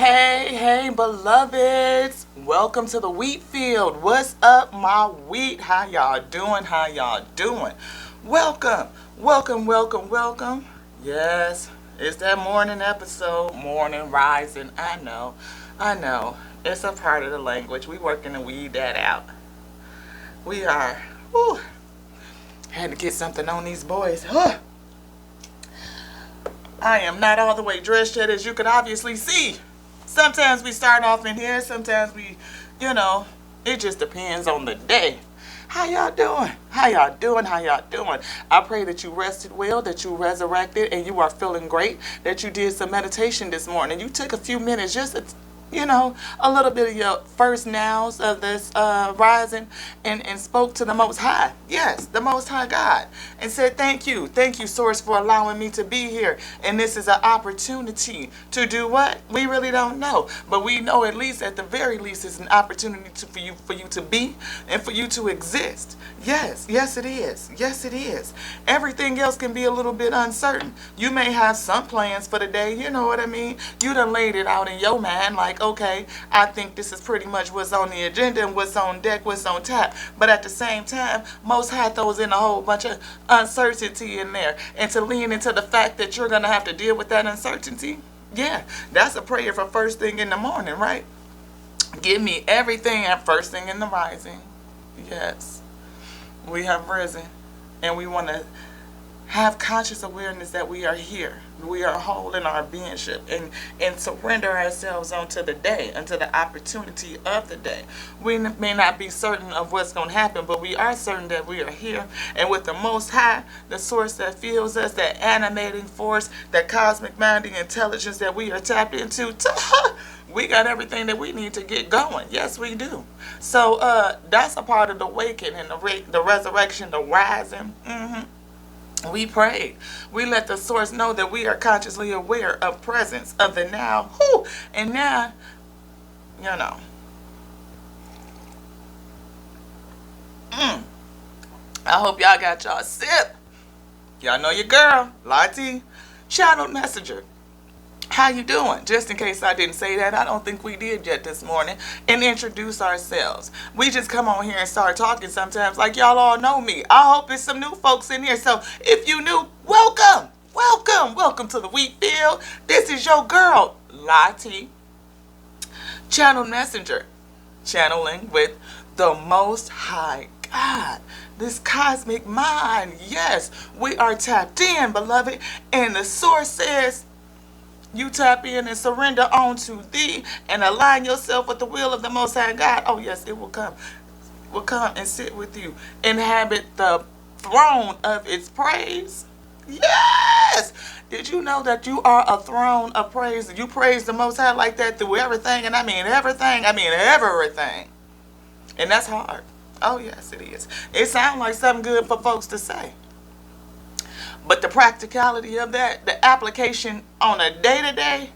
Hey, beloveds. Welcome to the wheat field. What's up, my wheat? How y'all doing? Welcome. Yes, it's that morning episode, morning rising. I know. It's a part of the language. We working to weed that out. We are. Whew. Had to get something on these boys. Huh. I am not all the way dressed yet, as you can obviously see. Sometimes we start off in here, sometimes it just depends on the day. How y'all doing? I pray that you rested well, that you resurrected, and you are feeling great, that you did some meditation this morning. You took a few minutes just to, a little bit of your first nows of this rising and spoke to the Most High. Yes, the Most High God. And said, thank you, Source, for allowing me to be here. And this is an opportunity to do what? We really don't know. But we know at least, at the very least, it's an opportunity for you to be and for you to exist. Yes, it is. Everything else can be a little bit uncertain. You may have some plans for the day, you know what I mean? You done laid it out in your mind like, okay, I think this is pretty much what's on the agenda and what's on deck, what's on tap. But at the same time, Most High throws in a whole bunch of uncertainty in there. And to lean into the fact that you're going to have to deal with that uncertainty, yeah, that's a prayer for first thing in the morning, right? Give me everything at first thing in the rising. Yes, we have risen, and we want to have conscious awareness that we are here. We are whole in our beingship, and surrender ourselves onto the day, unto the opportunity of the day. We may not be certain of what's going to happen, but we are certain that we are here. And with the Most High, the source that fuels us, that animating force, that cosmic minding intelligence that we are tapped into, we got everything that we need to get going. Yes, we do. So that's a part of the awakening, the resurrection, the rising. We prayed. We let the source know that we are consciously aware of presence of the now. And now, I hope y'all got y'all sip. Y'all know your girl, Lottie, channel messenger. How you doing? Just in case I didn't say that, I don't think we did yet this morning, and introduce ourselves. We just come on here and start talking sometimes like y'all all know me. I hope there's some new folks in here. So if you new, welcome to the wheat field. This is your girl, Lottie, channel messenger, channeling with the Most High God, this cosmic mind. Yes, we are tapped in, beloved, and the source says, you tap in and surrender onto thee and align yourself with the will of the Most High God. Oh yes, it will come. Will come and sit with you. Inhabit the throne of its praise. Yes! Did you know that you are a throne of praise? You praise the Most High like that through everything, and I mean everything. And that's hard. Oh yes, it is. It sounds like something good for folks to say. But the practicality of that, the application on a day-to-day,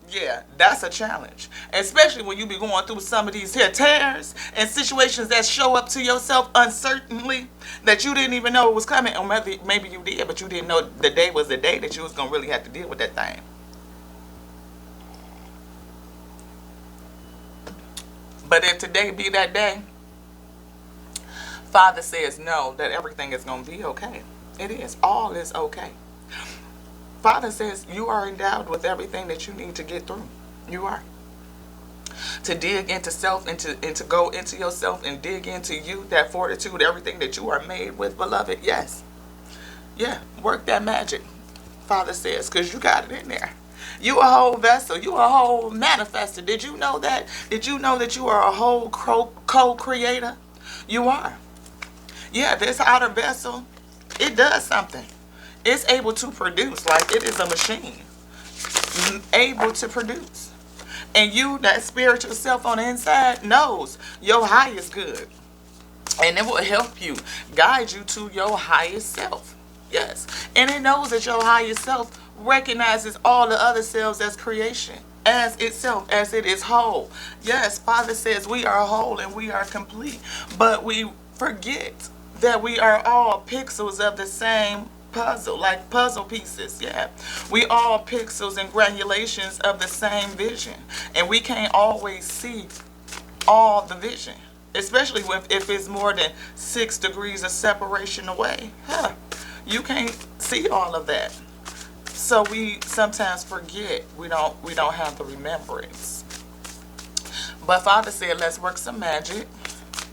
yeah, that's a challenge. Especially when you be going through some of these here tears and situations that show up to yourself uncertainly, that you didn't even know it was coming. Or maybe you did, but you didn't know the day was the day that you was going to really have to deal with that thing. But if today be that day, Father says no, that everything is going to be okay. It is. All is okay. Father says you are endowed with everything that you need to get through. You are. To dig into self and to go into yourself and dig into you, that fortitude, everything that you are made with, beloved. Yes. Yeah. Work that magic, Father says, because you got it in there. You a whole vessel. You a whole manifester. Did you know that? Did you know that you are a whole co-creator? You are. Yeah, this outer vessel, it does something. It's able to produce, like it is a machine. Able to produce. And you, that spiritual self on the inside, knows your highest good. And it will help you, guide you to your highest self. Yes. And it knows that your highest self recognizes all the other selves as creation, as itself, as it is whole. Yes, Father says we are whole and we are complete. But we forget that we are all pixels of the same puzzle, like puzzle pieces. Yeah, we all pixels and granulations of the same vision, and we can't always see all the vision, especially if it's more than 6 degrees of separation away. You can't see all of that, so we sometimes forget. We don't have the remembrance. But Father said, let's work some magic.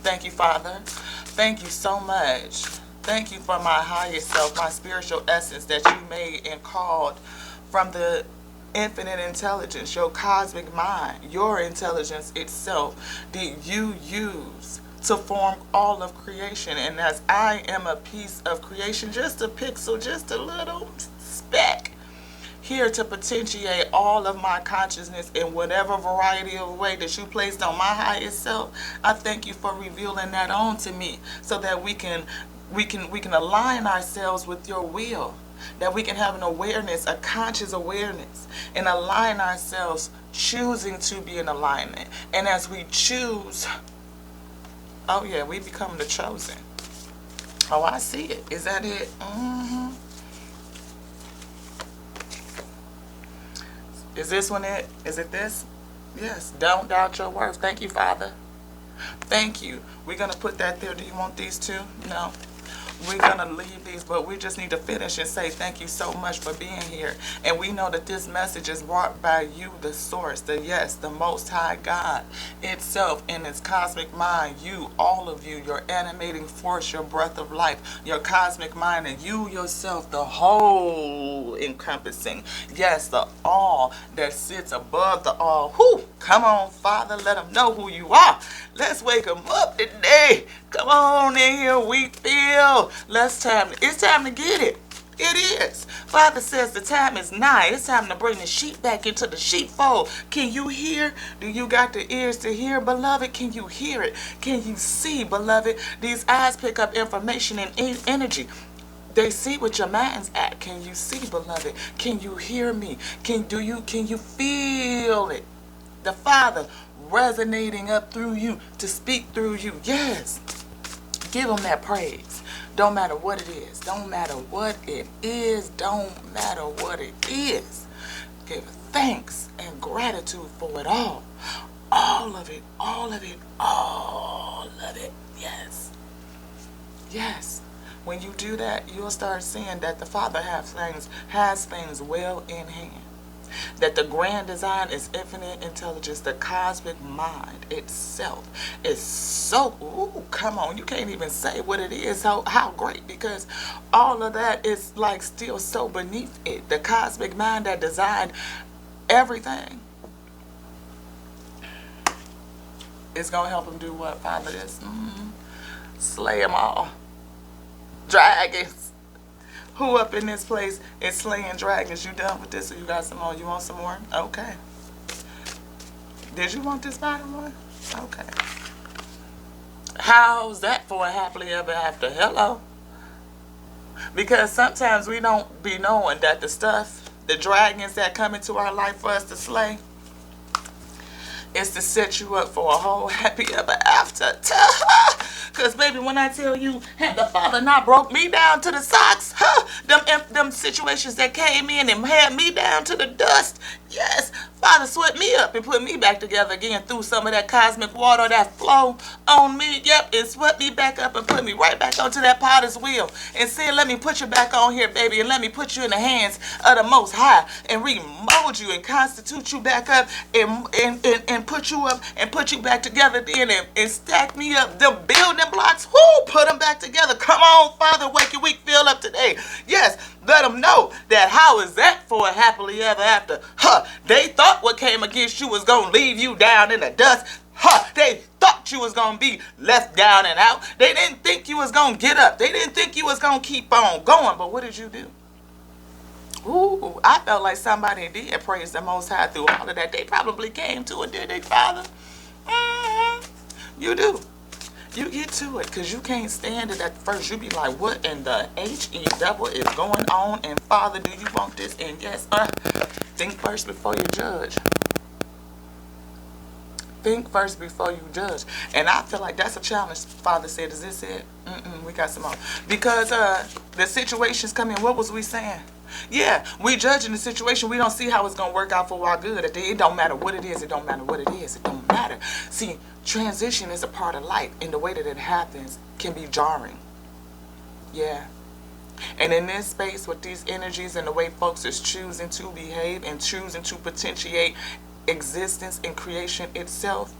Thank you, Father. Thank you so much. Thank you for my highest self, my spiritual essence that you made and called from the infinite intelligence, your cosmic mind, your intelligence itself, did you use to form all of creation. And as I am a piece of creation, just a pixel, just a little speck, here to potentiate all of my consciousness in whatever variety of way that you placed on my highest self, I thank you for revealing that on to me, so that we can align ourselves with your will, that we can have an awareness, a conscious awareness, and align ourselves, choosing to be in alignment. And as we choose, oh yeah, we become the chosen. Oh, I see it. Is that it? Is this one it? Is it this? Yes. Don't doubt your worth. Thank you, Father. Thank you. We're going to put that there. Do you want these two? No. We're going to leave these, but we just need to finish and say thank you so much for being here. And we know that this message is brought by you, the source, the Most High God itself in its cosmic mind. You, all of you, your animating force, your breath of life, your cosmic mind, and you yourself, the whole encompassing. Yes, the all that sits above the all. Whew, come on, Father, let them know who you are. Let's wake them up today. Come on in here, wheat field. It's time to get it. It is. Father says the time is nigh. It's time to bring the sheep back into the sheepfold. Can you hear? Do you got the ears to hear, beloved? Can you hear it? Can you see, beloved? These eyes pick up information and energy. They see what your mind's at. Can you see, beloved? Can you hear me? Can you feel it? The Father resonating up through you to speak through you. Yes. Give him that praise. Don't matter what it is. Don't matter what it is. Don't matter what it is. Give thanks and gratitude for it all. All of it. All of it. All of it. Yes. Yes. When you do that, you'll start seeing that the Father has things well in hand. That the grand design is infinite intelligence, the cosmic mind itself is so, ooh, come on, you can't even say what it is, how great, because all of that is like still so beneath it. The cosmic mind that designed everything is going to help them do what, Father? Is slay them all. Dragons. Who up in this place is slaying dragons? You done with this or you got some more? You want some more? Okay. Did you want this bottom one? Okay. How's that for a happily ever after? Hello. Because sometimes we don't be knowing that the dragons that come into our life for us to slay, is to set you up for a whole happy ever after. Because, baby, when I tell you, had the Father not broke me down to the socks, them situations that came in and had me down to the dust, yes, Father swept me up and put me back together again through some of that cosmic water that flow on me. Yep, it swept me back up and put me right back onto that potter's wheel and said, let me put you back on here, baby, and let me put you in the hands of the Most High and remold you and constitute you back up and put you up and put you back together then and stack me up. The building blocks, whoo, put them back together. Come on, Father, wake your weak feel up today. Yes, let them know that how is that for a happily ever after? They thought what came against you was going to leave you down in the dust. They thought you was going to be left down and out. They didn't think you was going to get up. They didn't think you was going to keep on going. But what did you do? Ooh, I felt like somebody did praise the Most High through all of that. They probably came to it, did they, Father? You do. You get to it, because you can't stand it at first. You be like, what in the HE double is going on? And Father, do you want this? And yes, think first before you judge. Think first before you judge. And I feel like that's a challenge. Father said, is this it? We got some more. Because the situations come in. What was we saying? Yeah, we judging the situation. We don't see how it's going to work out for our good. It don't matter what it is. It don't matter what it is. It don't matter. See, transition is a part of life. And the way that it happens can be jarring. Yeah. And in this space with these energies and the way folks is choosing to behave and choosing to potentiate existence and creation itself,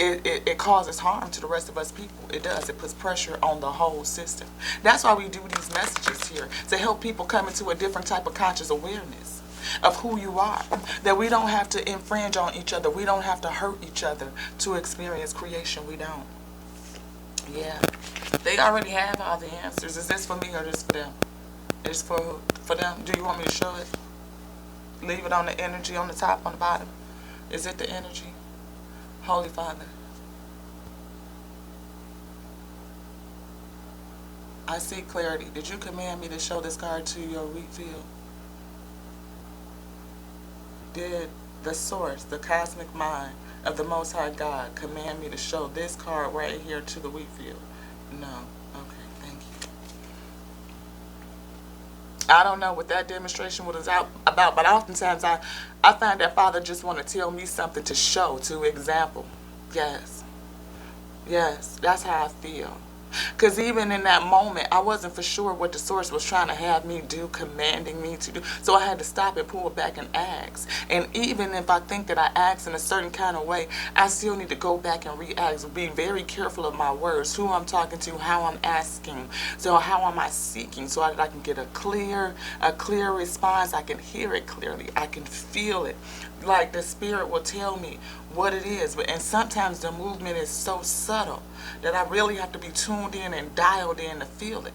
it causes harm to the rest of us people. It does. It puts pressure on the whole system. That's why we do these messages here, to help people come into a different type of conscious awareness of who you are. That we don't have to infringe on each other. We don't have to hurt each other to experience creation. We don't. Yeah. They already have all the answers. Is this for me or just for them? It's for them. Do you want me to show it? Leave it on the energy on the top, on the bottom. Is it the energy? Holy Father, I see clarity. Did you command me to show this card to your wheat field? Did the source, the cosmic mind of the Most High God, command me to show this card right here to the wheat field? No. Okay, thank you. I don't know what that demonstration was about, but oftentimes I find that Father just want to tell me something to show, to example. Yes. Yes, that's how I feel. Because even in that moment, I wasn't for sure what the source was trying to have me do, commanding me to do. So I had to stop and pull back and ask. And even if I think that I asked in a certain kind of way, I still need to go back and re-ask. Be very careful of my words, who I'm talking to, how I'm asking. So how am I seeking so that I can get a clear response. I can hear it clearly. I can feel it. Like the spirit will tell me what it is. And sometimes the movement is so subtle that I really have to be tuned in and dialed in to feel it.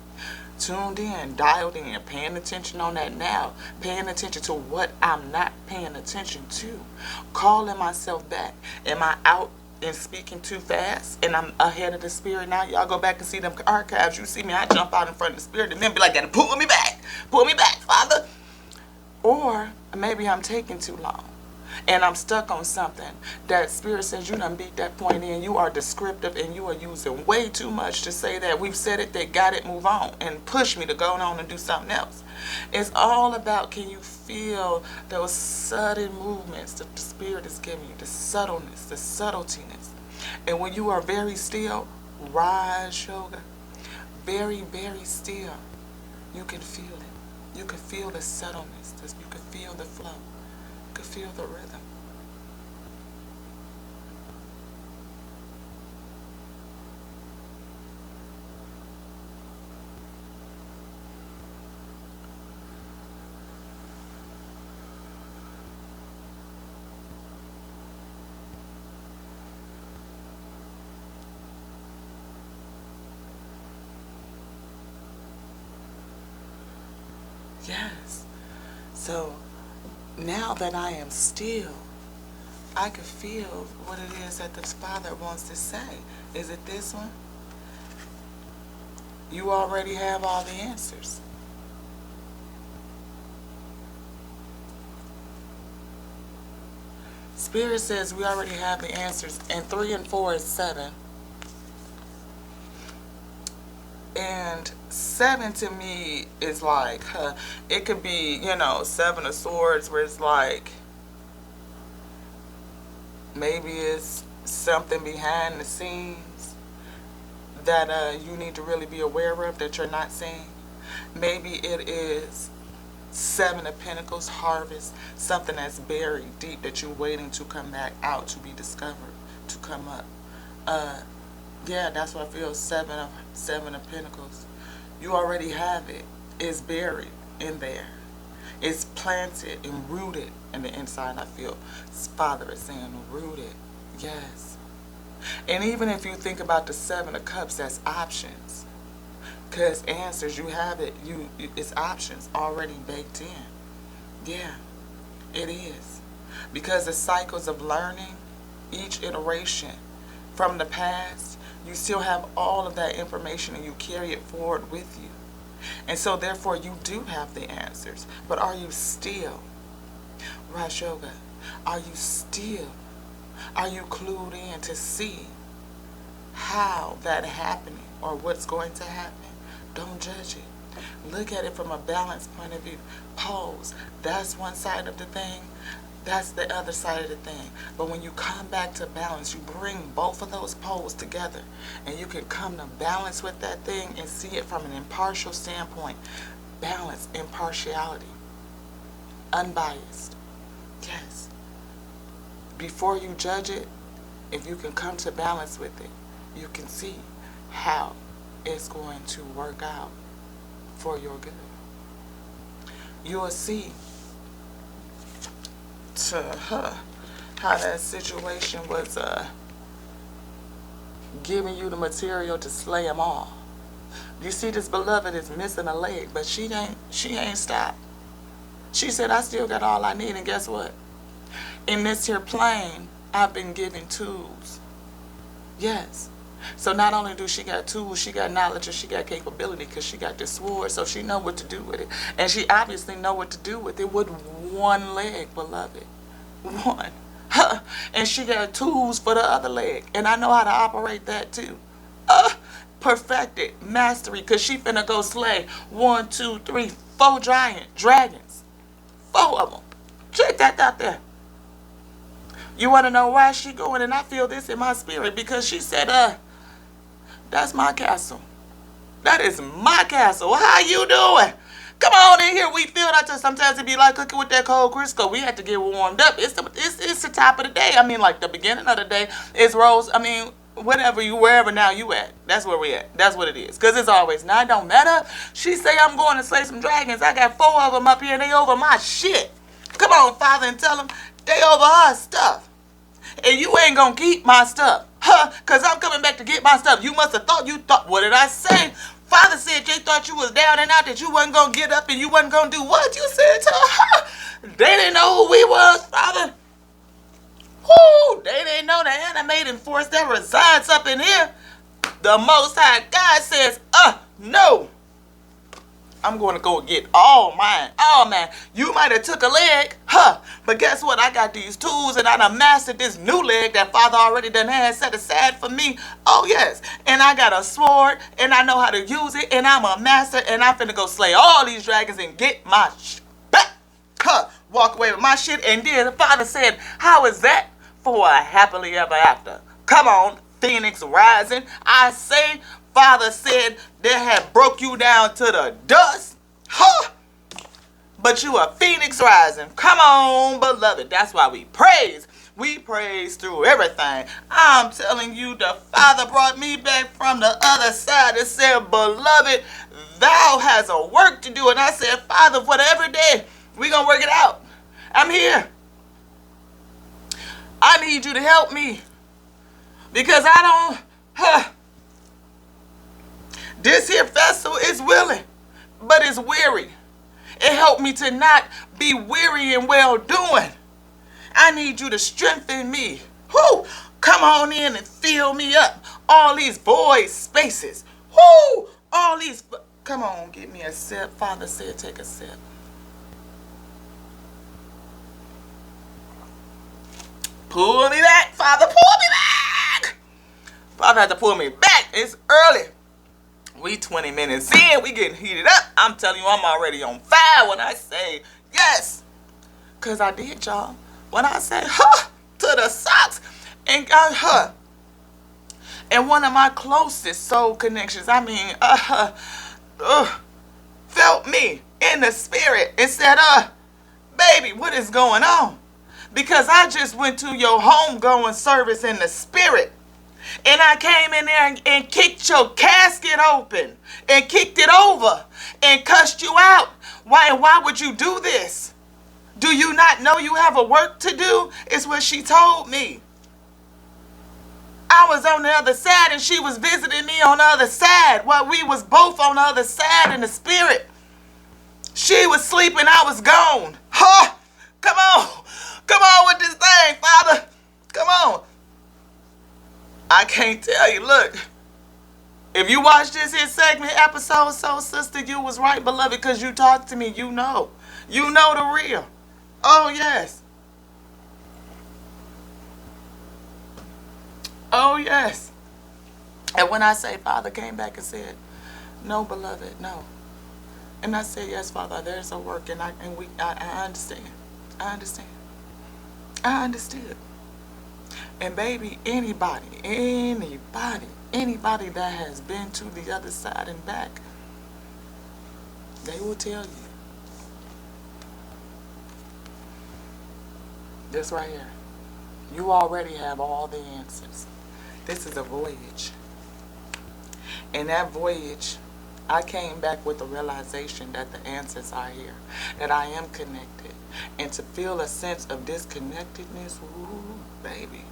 Tuned in, dialed in, paying attention on that now. Paying attention to what I'm not paying attention to. Calling myself back. Am I out and speaking too fast and I'm ahead of the spirit now? Y'all go back and see them archives. You see me, I jump out in front of the spirit and then be like, pull me back, Father. Or maybe I'm taking too long. And I'm stuck on something that spirit says you done beat that point in. You are descriptive and you are using way too much to say that we've said it, they got it, move on, and push me to go on and do something else. It's all about, can you feel those sudden movements that the spirit is giving you, the subtleness, the subtletiness. And when you are very still, Raj Yoga, very, very still, you can feel it. You can feel the subtleness. You can feel the flow. You can feel the rhythm. Yes. So now that I am still, I can feel what it is that the Father wants to say. Is it this one? You already have all the answers. Spirit says we already have the answers. And 3 and 4 is 7. And 7 to me is like, it could be, 7 of Swords where it's like, maybe it's something behind the scenes that you need to really be aware of that you're not seeing. Maybe it is 7 of Pentacles, harvest, something that's buried deep that you're waiting to come back out, to be discovered, to come up. Yeah, that's what I feel. 7 of Pentacles. You already have it. It's buried in there. It's planted and rooted in the inside. I feel Father is saying rooted. Yes. And even if you think about the 7 of Cups, that's options. Because answers, you have it. It's options already baked in. Yeah, it is. Because the cycles of learning, each iteration from the past, you still have all of that information and you carry it forward with you. And so therefore you do have the answers. But are you still, Raj Yoga, are you still Are you clued in to see how that happening or what's going to happen? Don't judge it. Look at it from a balanced point of view. Pose. That's one side of the thing. That's the other side of the thing. But when you come back to balance, you bring both of those poles together, and you can come to balance with that thing and see it from an impartial standpoint. Balance, impartiality, unbiased. Yes. Before you judge it, if you can come to balance with it, you can see how it's going to work out for your good. You'll see how that situation was giving you the material to slay them all. You see, this beloved is missing a leg, but she ain't stopped. She said, I still got all I need, and guess what? In this here plane, I've been given tools. Yes. So not only do she got tools, she got knowledge and she got capability, because she got this sword, so she know what to do with it. And she obviously know what to do with it with one leg, beloved. One. And she got tools for the other leg. And I know how to operate that too. Perfected. Mastery. Because she finna go slay 1, 2, 3, 4 dragons. 4 of them. Check that out there. You want to know why she going? And I feel this in my spirit, because she said, that's my castle. That is my castle. How you doing? Come on in here. We feel that sometimes it be like cooking with that cold Crisco. We have to get warmed up. It's the top of the day. I mean, like the beginning of the day is rose. I mean, wherever now you at. That's where we at. That's what it is. Because it's always, now it don't matter. She say, I'm going to slay some dragons. I got 4 of them up here and they over my shit. Come on, Father, and tell them they over her stuff. And you ain't going to keep my stuff. Because I'm coming back to get my stuff. You must have thought, what did I say? Father said they thought you was down and out, that you wasn't going to get up and you wasn't going to do what you said to her. They didn't know who we was, Father. Whoo, they didn't know the animating force that resides up in here. The Most High God says, no. I'm going to go get all mine. All mine. You might have took a leg, but guess what? I got these tools and I done mastered this new leg that Father already done had set aside for me. Oh, yes. And I got a sword and I know how to use it, and I'm a master, and I'm finna go slay all these dragons and get my back. Walk away with my shit. And then the Father said, how is that for a happily ever after? Come on, Phoenix rising. I say, Father said they had broke you down to the dust. But you a Phoenix rising. Come on, beloved. That's why we praise. We praise through everything. I'm telling you, the Father brought me back from the other side and said, beloved, thou has a work to do. And I said, Father, for every day, we going to work it out. I'm here. I need you to help me. Because I don't... This here vessel is willing, but it's weary. It helped me to not be weary and well doing. I need you to strengthen me. Whoo! Come on in and fill me up. All these void spaces. Whoo! All these... Come on, give me a sip. Father said take a sip. Pull me back, Father. Pull me back. Father had to pull me back. It's early. We 20 minutes in, we getting heated up. I'm telling you, I'm already on fire when I say yes. Because I did, y'all. When I say, to the socks, and got, and one of my closest soul connections, I mean, felt me in the spirit and said, baby, what is going on? Because I just went to your homegoing service in the spirit. And I came in there and kicked your casket open and kicked it over and cussed you out. Why would you do this? Do you not know you have a work to do? Is what she told me. I was on the other side and she was visiting me on the other side. While we was both on the other side in the spirit. She was sleeping, I was gone. Come on. Come on with this thing, Father. Come on. I can't tell you. Look, if you watch this here segment episode, so sister, you was right, beloved, because you talked to me. You know the real. Oh, yes. Oh, yes. And when I say Father came back and said, no, beloved, no. And I said, yes, Father, there's a work, and I understand. I understand. I understood. And baby, anybody that has been to the other side and back, they will tell you. This right here. You already have all the answers. This is a voyage. And that voyage, I came back with the realization that the answers are here, that I am connected. And to feel a sense of disconnectedness, ooh, baby.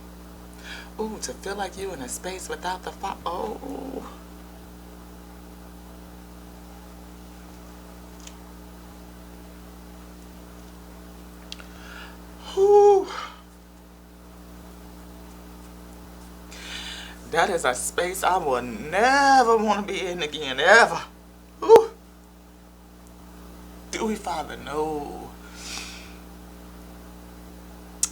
Ooh, to feel like you're in a space without the fire. Oh. Ooh. That is a space I will never want to be in again, ever. Ooh. Do we, Father? No.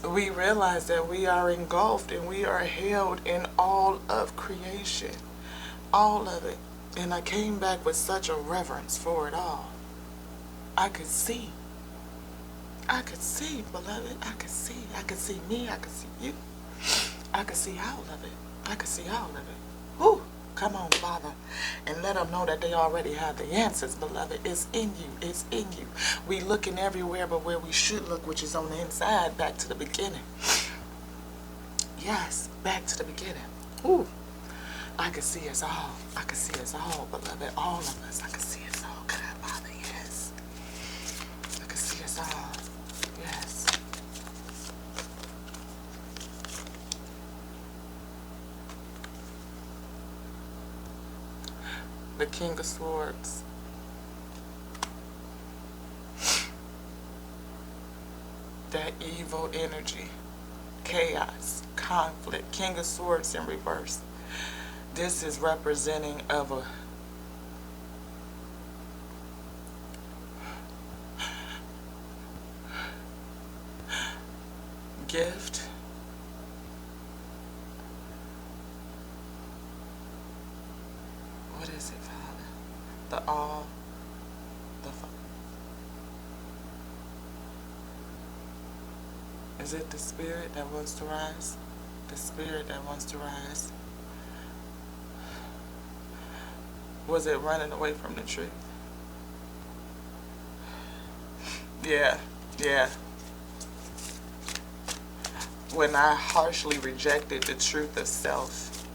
We realize that we are engulfed and we are held in all of creation. All of it. And I came back with such a reverence for it all. I could see. I could see, beloved. I could see. I could see me. I could see you. I could see all of it. I could see all of it. Whew. Come on, Father. And let them know that they already have the answers, beloved. It's in you. It's in you. We looking everywhere but where we should look, which is on the inside, back to the beginning. Yes, back to the beginning. Ooh. I could see us all. I could see us all, beloved. All of us. I could see us all. Good, Father, yes. I could see us all. Yes. The King of Swords. That evil energy. Chaos. Conflict. King of Swords in reverse. This is representing of a gift. What is it, Father? The all, is it the spirit that wants to rise? The spirit that wants to rise. Was it running away from the truth? Yeah, yeah. When I harshly rejected the truth of self,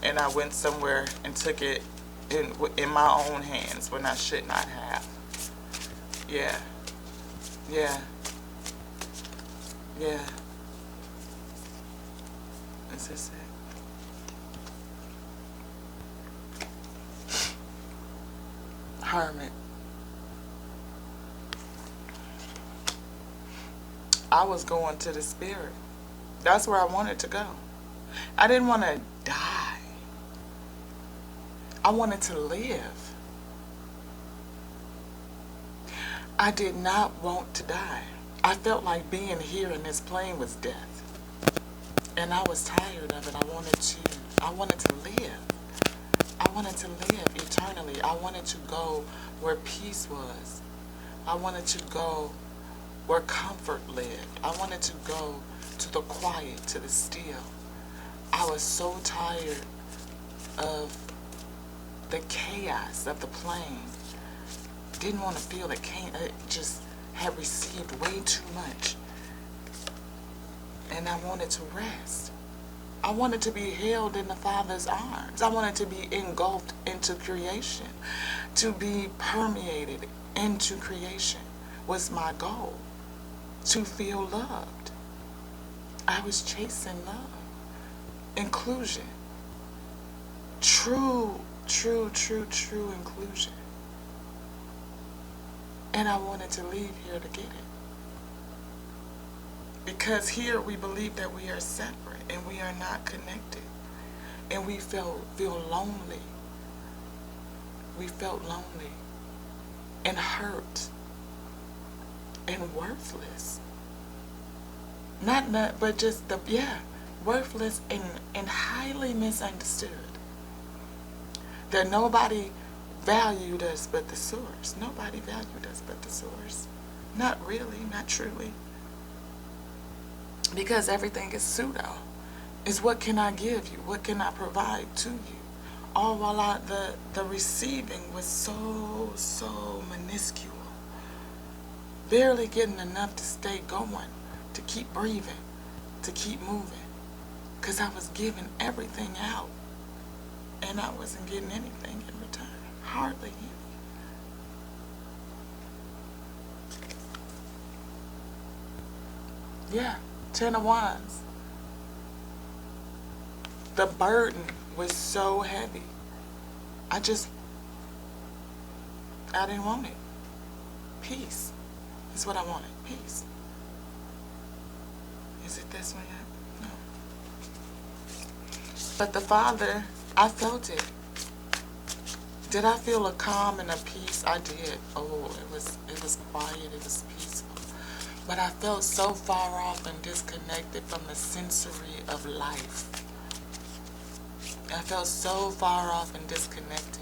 and I went somewhere and took it in my own hands when I should not have. Yeah, yeah, yeah. This is it. Hermit. I was going to the spirit. That's where I wanted to go. I didn't want to die. I wanted to live. I did not want to die. I felt like being here in this plane was death. And I was tired of it. I wanted to live. I wanted to live eternally. I wanted to go where peace was. I wanted to go where comfort lived. I wanted to go to the quiet, to the still. I was so tired of the chaos of the plane. Didn't want to feel it. It just had received way too much. And I wanted to rest. I wanted to be held in the Father's arms. I wanted to be engulfed into creation. To be permeated into creation was my goal. To feel loved. I was chasing love. Inclusion. True inclusion. And I wanted to leave here to get it. Because here we believe that we are separate and we are not connected. And we feel lonely. We felt lonely and hurt and worthless. Not, but just worthless and highly misunderstood. That nobody valued us but the source. Nobody valued us but the source. Not really, not truly. Because everything is pseudo. It's what can I give you? What can I provide to you? All while the receiving was so minuscule. Barely getting enough to stay going, to keep breathing, to keep moving. Because I was giving everything out. And I wasn't getting anything in return. Hardly any. Yeah, 10 of Wands. The burden was so heavy. I didn't want it. Peace is what I wanted. Peace. Is it this one yet? No. But the Father, I felt it. Did I feel a calm and a peace? I did. Oh, it was quiet, it was peaceful. But I felt so far off and disconnected from the sensory of life. I felt so far off and disconnected.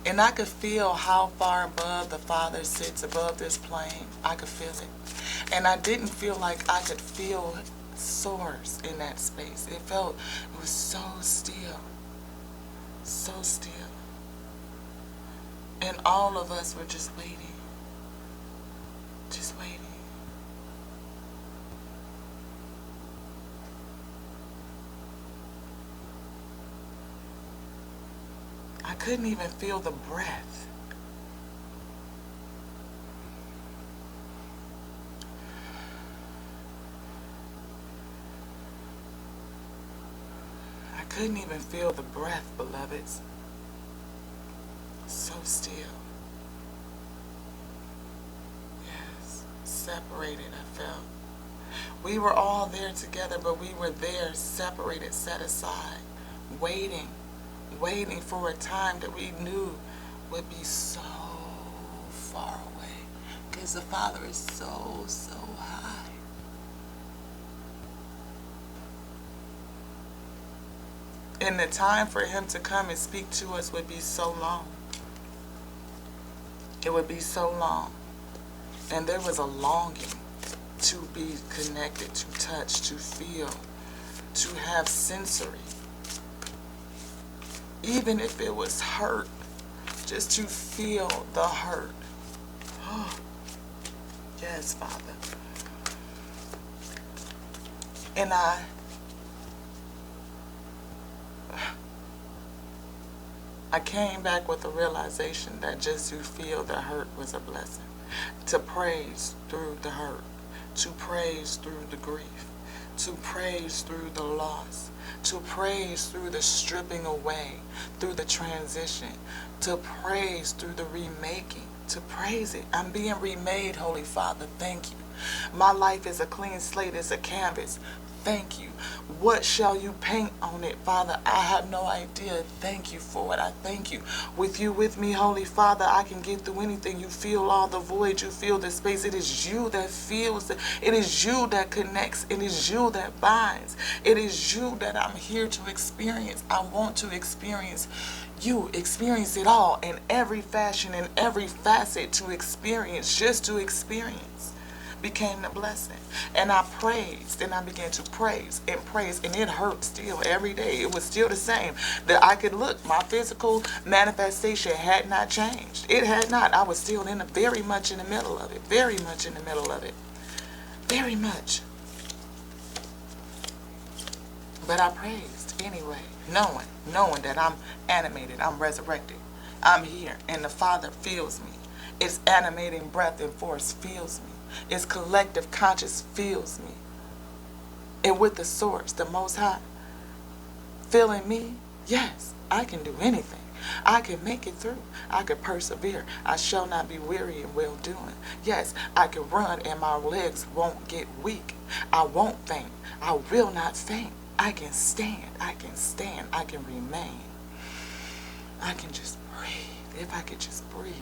And I could feel how far above the Father sits above this plane. I could feel it. And I didn't feel like I could feel source in that space. It was so still. So still. And all of us were just waiting. Just waiting. I couldn't even feel the breath. I couldn't even feel the breath, beloveds. So still. Yes, separated, I felt. We were all there together, but we were there, separated, set aside, waiting for a time that we knew would be so far away. Because the Father is so high. And the time for Him to come and speak to us would be so long. It would be so long. And there was a longing to be connected, to touch, to feel, to have sensory. Even if it was hurt, just to feel the hurt. Oh, yes, Father. And I came back with the realization that just to feel the hurt was a blessing. To praise through the hurt. To praise through the grief. To praise through the loss. To praise through the stripping away. Through the transition. To praise through the remaking. To praise it. I'm being remade, Holy Father. Thank you. My life is a clean slate. It's a canvas. Thank you. What shall you paint on it, Father? I have no idea. Thank you for it. I thank you. With you with me, Holy Father, I can get through anything. You feel all the void. You feel the space. It is you that feels. It is you that connects. It is you that binds. It is you that I'm here to experience. I want to experience you. Experience it all in every fashion, in every facet to experience, just to experience. Became the blessing. And I praised, and I began to praise, and it hurt still every day. It was still the same. That I could look, my physical manifestation had not changed. It had not. I was still very much in the middle of it. Very much in the middle of it. Very much. But I praised anyway, knowing that I'm animated, I'm resurrected. I'm here, and the Father feels me. Its animating breath and force feels me. Its collective conscious feels me. And with the source, the Most High, feeling me, yes, I can do anything. I can make it through. I can persevere. I shall not be weary in well doing. Yes, I can run and my legs won't get weak. I won't faint. I will not faint. I can stand. I can stand. I can remain. I can just breathe. If I could just breathe.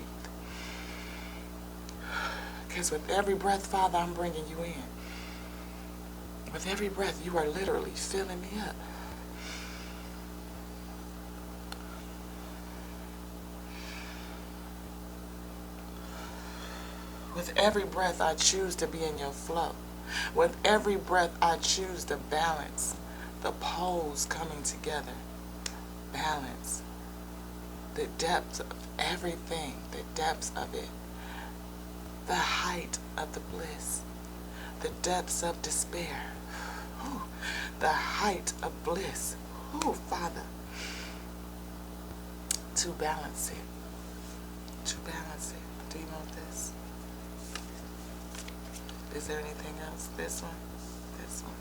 Because with every breath, Father, I'm bringing you in. With every breath, you are literally filling me up. With every breath, I choose to be in your flow. With every breath, I choose to balance the poles coming together. Balance the depths of everything, the depths of it, the height of the bliss, the depths of despair, ooh, the height of bliss, ooh, Father, to balance it, to balance it. Do you want this? Is there anything else? This one? This one?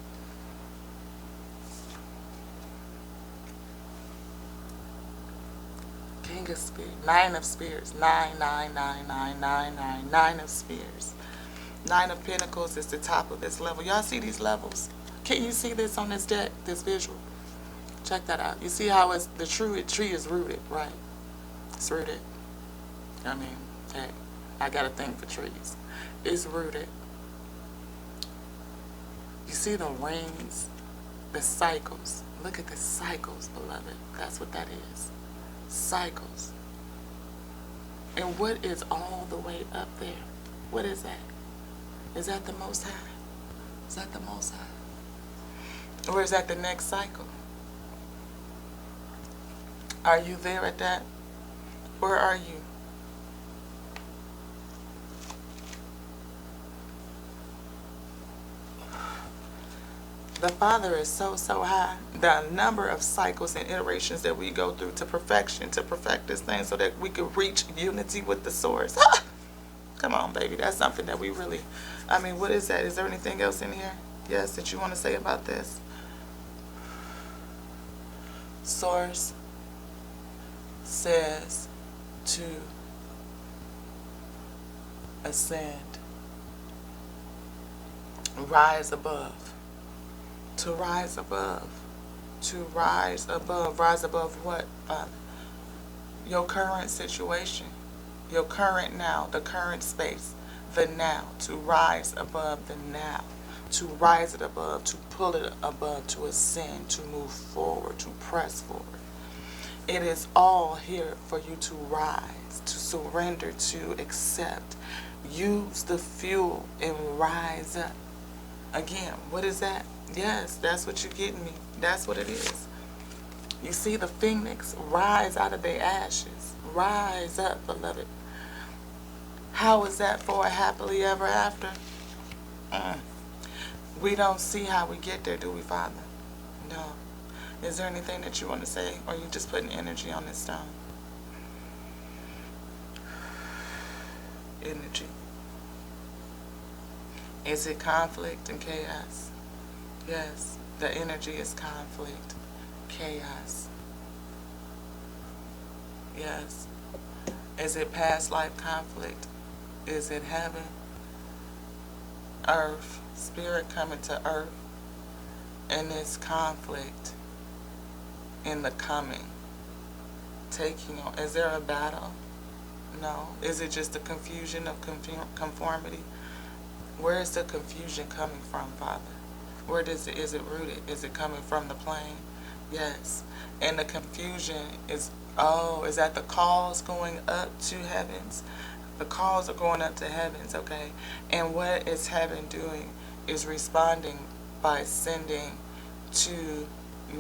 King of Spears. 9 of Spears. 9, 9, 9, 9, 9, 9. 9 of Spears. 9 of Pentacles is the top of this level. Y'all see these levels? Can you see this on this deck, this visual? Check that out. You see how it's the tree is rooted, right? It's rooted. I mean, hey, I got a thing for trees. It's rooted. You see the rings, the cycles. Look at the cycles, beloved. That's what that is. Cycles. And what is all the way up there? What is that? Is that the Most High? Is that the Most High? Or is that the next cycle? Are you there at that? Where are you? The Father is so, so high. The number of cycles and iterations that we go through to perfection, to perfect this thing so that we could reach unity with the source. Ah! Come on, baby. That's something that we really, I mean, what is that? Is there anything else in here? Yes, that you want to say about this? Source says to ascend, rise above. To rise above. To rise above. Rise above what, Father? Your current situation. Your current now. The current space. The now. To rise above the now. To rise it above. To pull it above. To ascend. To move forward. To press forward. It is all here for you to rise. To surrender. To accept. Use the fuel and rise up. Again, what is that? Yes, that's what you're getting me. That's what it is. You see the phoenix rise out of their ashes. Rise up, beloved. How is that for a happily ever after? We don't see how we get there, do we, Father? No. Is there anything that you want to say? Or are you just putting energy on this stone? Energy. Is it conflict and chaos? Yes, the energy is conflict, chaos. Yes. Is it past life conflict? Is it heaven, earth, spirit coming to earth, and this conflict in the coming, taking on? Is there a battle? No. Is it just the confusion of conformity? Where is the confusion coming from, Father? Where is it rooted? Is it coming from the plane? Yes. And the confusion is, is that the calls going up to heavens? The calls are going up to heavens, okay? And what is heaven doing is responding by sending to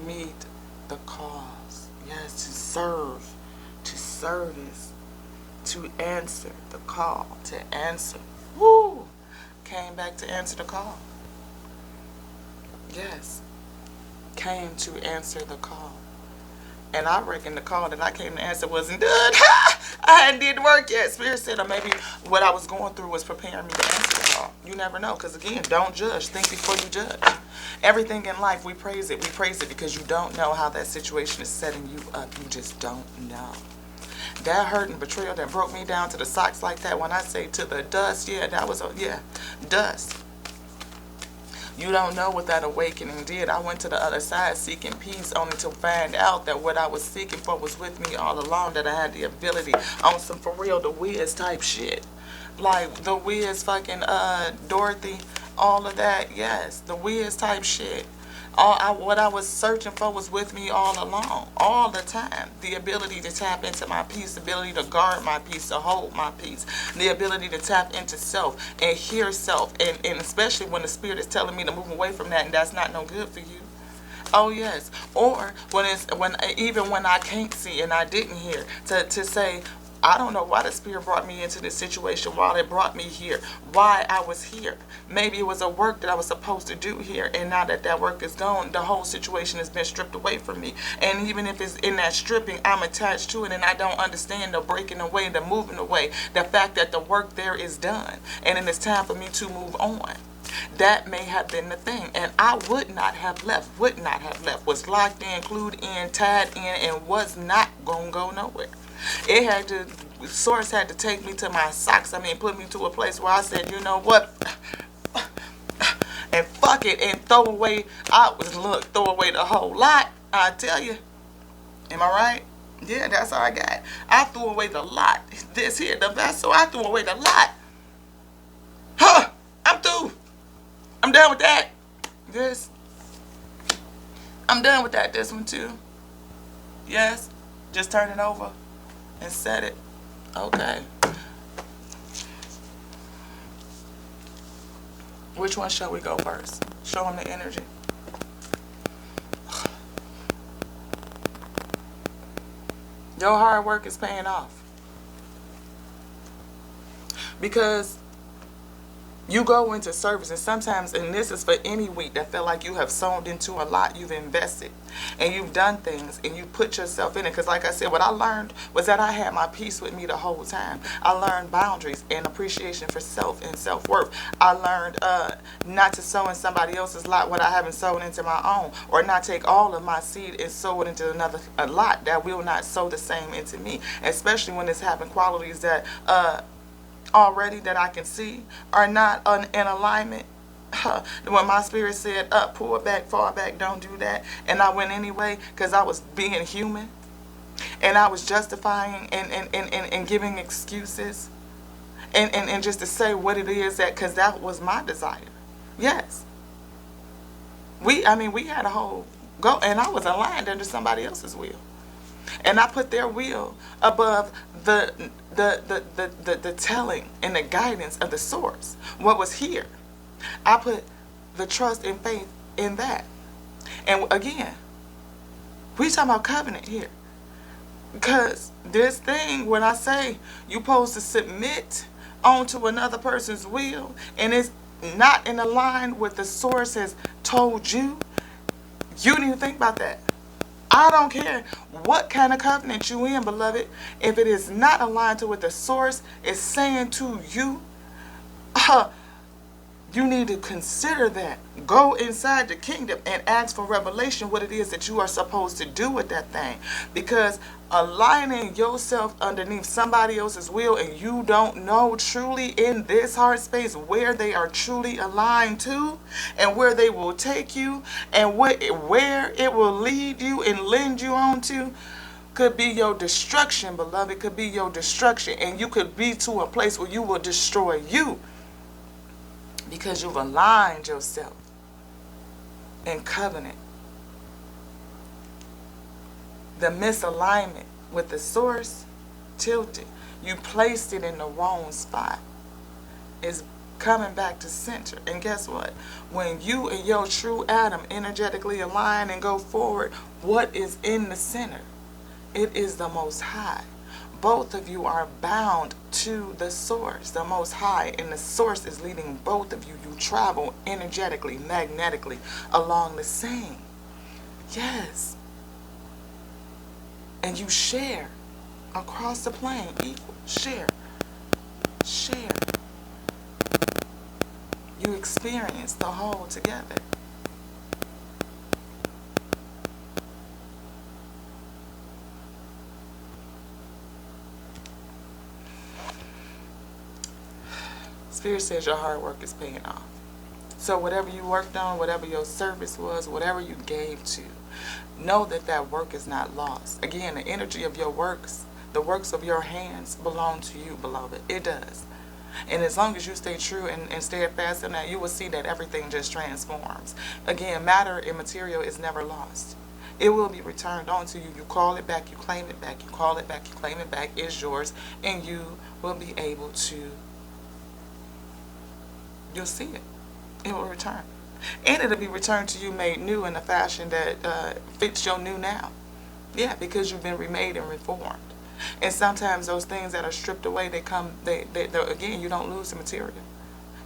meet the cause. Yes, to serve, to service, to answer the call, to answer. Woo! Came back to answer the call. Yes. Came to answer the call. And I reckon the call that I came to answer wasn't done. I hadn't did the work yet. Spirit said, or maybe what I was going through was preparing me to answer the call. You never know. Because again, don't judge. Think before you judge. Everything in life, we praise it. We praise it because you don't know how that situation is setting you up. You just don't know. That hurt and betrayal that broke me down to the socks like that, when I say to the dust, yeah, that was, dust. You don't know what that awakening did. I went to the other side seeking peace, only to find out that what I was seeking for was with me all along, that I had the ability on some for real, the Wiz type shit. Like the Wiz fucking Dorothy all of that, yes, the whiz type shit. What I was searching for was with me all along, all the time. The ability to tap into my peace, the ability to guard my peace, to hold my peace, the ability to tap into self and hear self, and especially when the spirit is telling me to move away from that and that's not no good for you. Oh yes. Or even when I can't see and I didn't hear, to say, I don't know why the spirit brought me into this situation, why it brought me here, why I was here. Maybe it was a work that I was supposed to do here, and now that that work is gone, the whole situation has been stripped away from me. And even if it's in that stripping, I'm attached to it and I don't understand the breaking away, the moving away, the fact that the work there is done and then it's time for me to move on. That may have been the thing, and I would not have left, was locked in, glued in, tied in, and was not gonna go nowhere. Source had to take me to my socks. I mean, put me to a place where I said, you know what, and fuck it, and throw away the whole lot. I tell you, am I right? Yeah, that's all I got. I threw away the lot. This here, the vessel, I threw away the lot. Huh, I'm through. I'm done with that. I'm done with that. This one too. Yes. Just turn it over and set it. Okay. Which one shall we go first? Show them the energy. Your hard work is paying off. Because you go into service, and sometimes, and this is for any week that felt like you have sown into a lot, you've invested, and you've done things, and you put yourself in it. Because like I said, what I learned was that I had my peace with me the whole time. I learned boundaries and appreciation for self and self-worth. I learned not to sow in somebody else's lot what I haven't sown into my own, or not take all of my seed and sow it into a lot that will not sow the same into me, especially when it's having qualities that already that I can see are not in alignment. When my spirit said up, pull back, fall back, don't do that, and I went anyway because I was being human and I was justifying and giving excuses and just to say what it is because that was my desire. Yes, we had a whole go, and I was aligned under somebody else's will. And I put their will above the telling and the guidance of the source. What was here, I put the trust and faith in that. And again, we talking about covenant here. Because this thing, when I say you're supposed to submit onto another person's will, and it's not in line with the source has told you, you need to think about that. I don't care what kind of covenant you in, beloved. If it is not aligned to what the source is saying to you, you need to consider that. Go inside the kingdom and ask for revelation what it is that you are supposed to do with that thing. Because aligning yourself underneath somebody else's will, and you don't know truly in this heart space where they are truly aligned to and where they will take you and where it will lead you and lend you on to, could be your destruction, beloved. Could be your destruction. And you could be to a place where you will destroy you. Because you've aligned yourself in covenant. The misalignment with the source tilted. You placed it in the wrong spot. It's coming back to center. And guess what? When you and your true Adam energetically align and go forward, what is in the center? It is the Most High. Both of you are bound to the source, the Most High, and the source is leading both of you. You travel energetically, magnetically along the same. Yes. And you share across the plane, equal. Share. You experience the whole together. Spirit says your hard work is paying off. So whatever you worked on, whatever your service was, whatever you gave to, know that that work is not lost. Again, the energy of your works, the works of your hands belong to you, beloved. It does. And as long as you stay true and steadfast in that, you will see that everything just transforms. Again, matter and material is never lost. It will be returned onto you. You call it back, you claim it back, you call it back, you claim it back, it's yours, and you will be able to, you'll see it. It will return. And it'll be returned to you made new in a fashion that fits your new now. Yeah, because you've been remade and reformed. And sometimes those things that are stripped away, they again, you don't lose the material.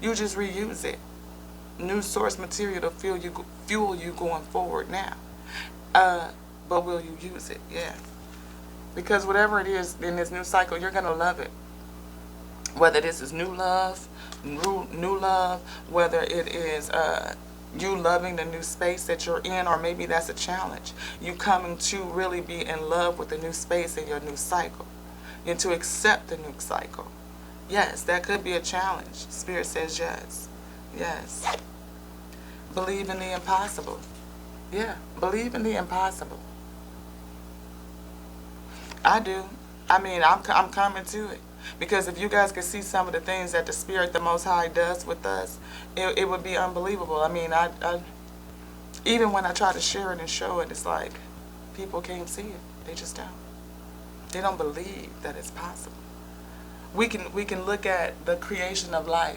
You just reuse it. New source material to fuel you going forward now. But will you use it? Yeah. Because whatever it is in this new cycle, you're going to love it. Whether this is new love, whether it is you loving the new space that you're in, or maybe that's a challenge. You coming to really be in love with the new space in your new cycle, and to accept the new cycle. Yes, that could be a challenge. Spirit says yes. Yes. Believe in the impossible. Yeah, believe in the impossible. I do. I mean, I'm coming to it. Because if you guys could see some of the things that the Spirit, the Most High, does with us, it would be unbelievable. I mean, I even when I try to share it and show it, it's like people can't see it. They just don't. They don't believe that it's possible. We can look at the creation of life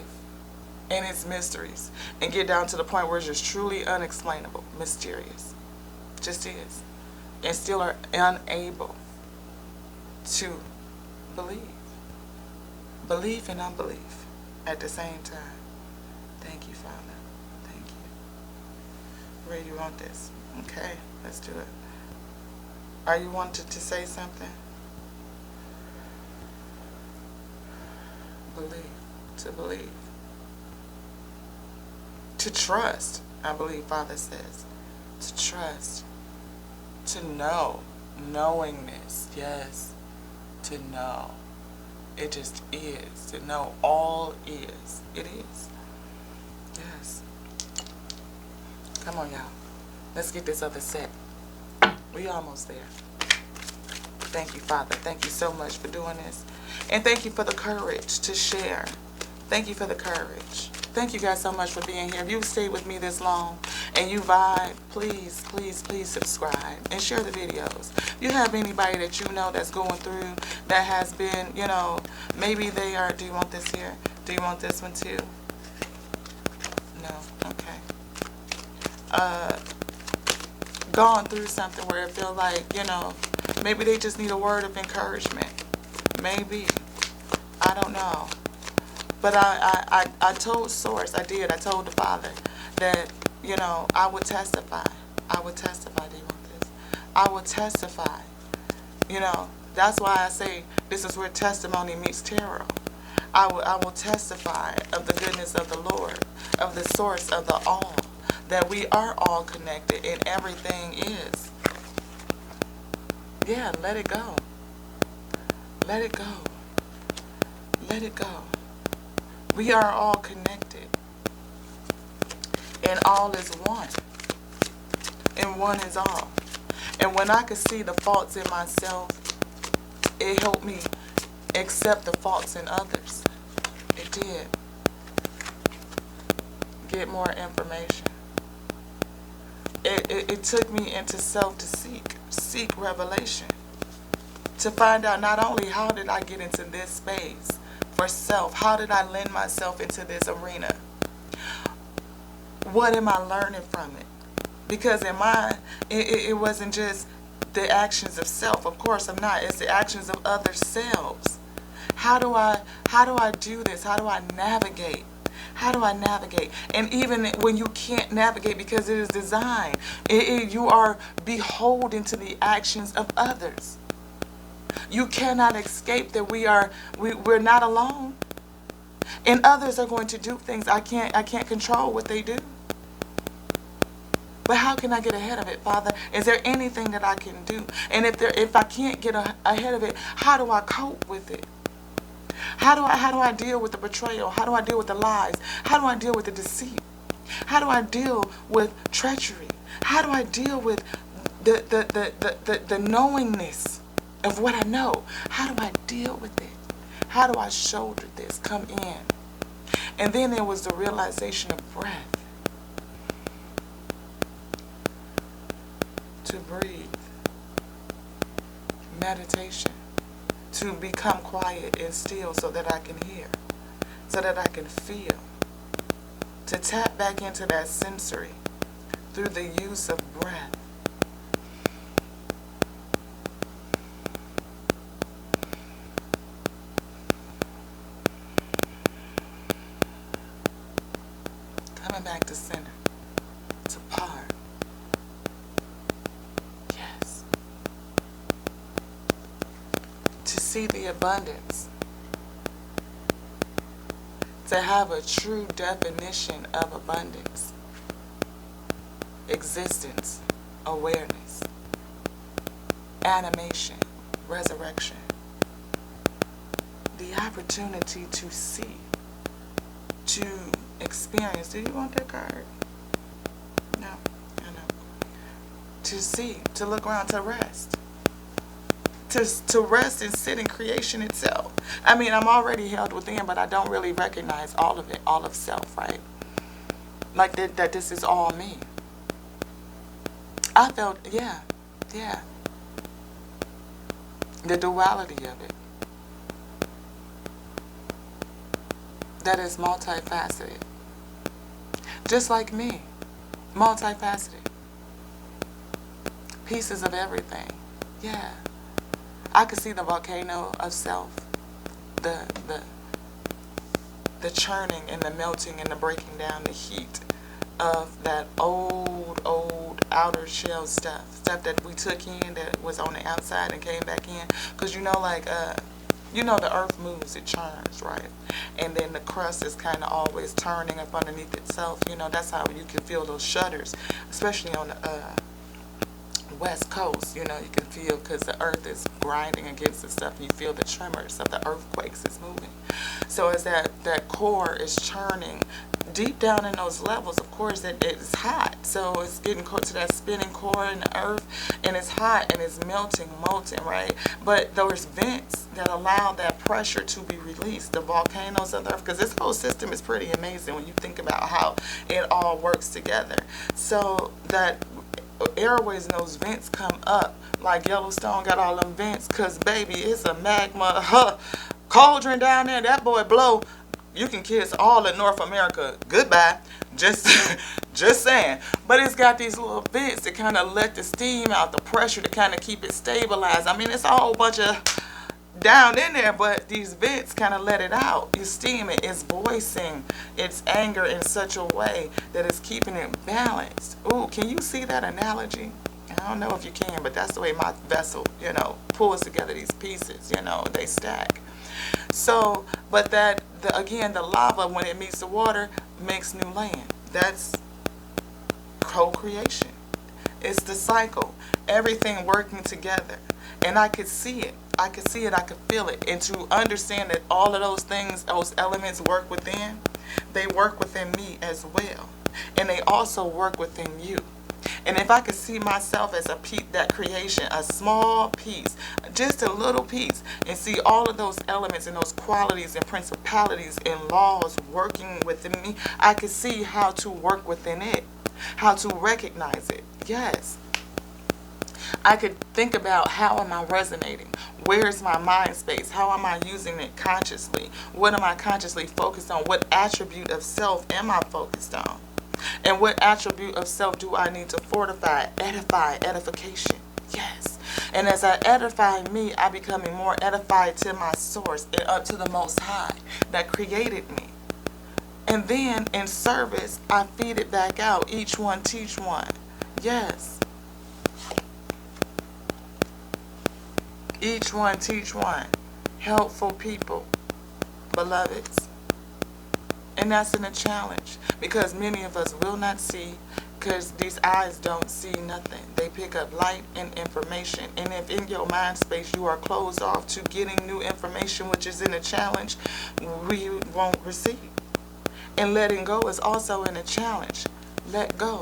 and its mysteries and get down to the point where it's just truly unexplainable, mysterious. Just is. And still are unable to believe. Belief and unbelief at the same time. Thank you, Father. Thank you. Ray, you want this? Okay, let's do it. Are you wanted to say something? Believe. To believe. To trust, I believe Father says. To trust. To know. Knowingness. Yes. To know. It just is. To know all is. It is. Yes. Come on, y'all. Let's get this other set. We almost there. Thank you, Father. Thank you so much for doing this. And thank you for the courage to share. Thank you for the courage. Thank you guys so much for being here. If you've stayed with me this long and you vibe, please, please, please subscribe and share the videos. If you have anybody that you know that's going through, that has been, you know, maybe they are, do you want this here? Do you want this one too? No? Okay. Gone through something where it feels like, you know, maybe they just need a word of encouragement. Maybe. I don't know. But I told Source, I told the Father that, you know, I would testify. I would testify. Do you want this? I would testify. You know, that's why I say this is where testimony meets tarot. I will testify of the goodness of the Lord, of the source of the all, that we are all connected and everything is. Yeah, let it go. Let it go. Let it go. We are all connected. And all is one. And one is all. And when I could see the faults in myself, it helped me accept the faults in others. It did. Get more information. It took me into self to seek revelation. To find out not only how did I get into this space for self, how did I lend myself into this arena? What am I learning from it? Because in mine, it wasn't just the actions of self. Of course I'm not. It's the actions of other selves. How do I do this? How do I navigate? How do I navigate? And even when you can't navigate because it is designed, you are beholden to the actions of others. You cannot escape that we're not alone. And others are going to do things. I can't control what they do. But how can I get ahead of it, Father? Is there anything that I can do? And if I can't get ahead of it, how do I cope with it? How do I deal with the betrayal? How do I deal with the lies? How do I deal with the deceit? How do I deal with treachery? How do I deal with the knowingness of what I know? How do I deal with it? How do I shoulder this? Come in. And then there was the realization of breath. To breathe. Meditation. To become quiet and still so that I can hear. So that I can feel. To tap back into that sensory through the use of breath. Coming back to center, to par. Yes. To see the abundance. To have a true definition of abundance. Existence, awareness, animation, resurrection. The opportunity to see, to experience. Do you want that card? No, I know. To see, to look around, to rest. To rest and sit in creation itself. I mean, I'm already held within, but I don't really recognize all of it, all of self, right? Like that this is all me. I felt, yeah. The duality of it. That is multifaceted. Just like me. Multifaceted. Pieces of everything. Yeah. I could see the volcano of self. The churning and the melting and the breaking down, the heat of that old outer shell stuff that we took in that was on the outside and came back in. Because you know, like, you know, the earth moves, it churns, right? And then the crust is kind of always turning up underneath itself. You know, that's how you can feel those shudders, especially on the West Coast. You know, you can feel, because the earth is grinding against the stuff, and you feel the tremors of the earthquakes is moving. So as that core is churning deep down in those levels, of course it's hot, so it's getting close to that spinning core in the earth, and it's hot and it's melting, molten, right? But there's vents that allow that pressure to be released, the volcanoes of the earth, because this whole system is pretty amazing when you think about how it all works together. So that airways and those vents come up, like Yellowstone got all them vents, because baby, it's a magma cauldron down there. That boy blow. You can kiss all of North America goodbye. Just saying. But it's got these little vents to kind of let the steam out, the pressure to kind of keep it stabilized. I mean, it's a whole bunch of down in there, but these vents kind of let it out. You steam it. It's voicing its anger in such a way that it's keeping it balanced. Ooh, can you see that analogy? I don't know if you can, but that's the way my vessel, you know, pulls together these pieces, you know, they stack. So, but again, the lava, when it meets the water, makes new land. That's co-creation. It's the cycle. Everything working together. And I could see it. I could feel it. And to understand that all of those things, those elements work within, they work within me as well. And they also work within you. And if I could see myself as that creation, a small piece, just a little piece, and see all of those elements and those qualities and principalities and laws working within me, I could see how to work within it, how to recognize it. Yes. I could think about, how am I resonating? Where's my mind space? How am I using it consciously? What am I consciously focused on? What attribute of self am I focused on? And what attribute of self do I need to fortify, edify, edification? Yes. And as I edify me, I becoming more edified to my source and up to the Most High that created me. And then in service, I feed it back out. Each one teach one. Yes. Each one teach one. Helpful people, beloveds. And that's in a challenge, because many of us will not see, because these eyes don't see nothing. They pick up light and information. And if in your mind space you are closed off to getting new information, which is in a challenge, we won't receive. And letting go is also in a challenge. Let go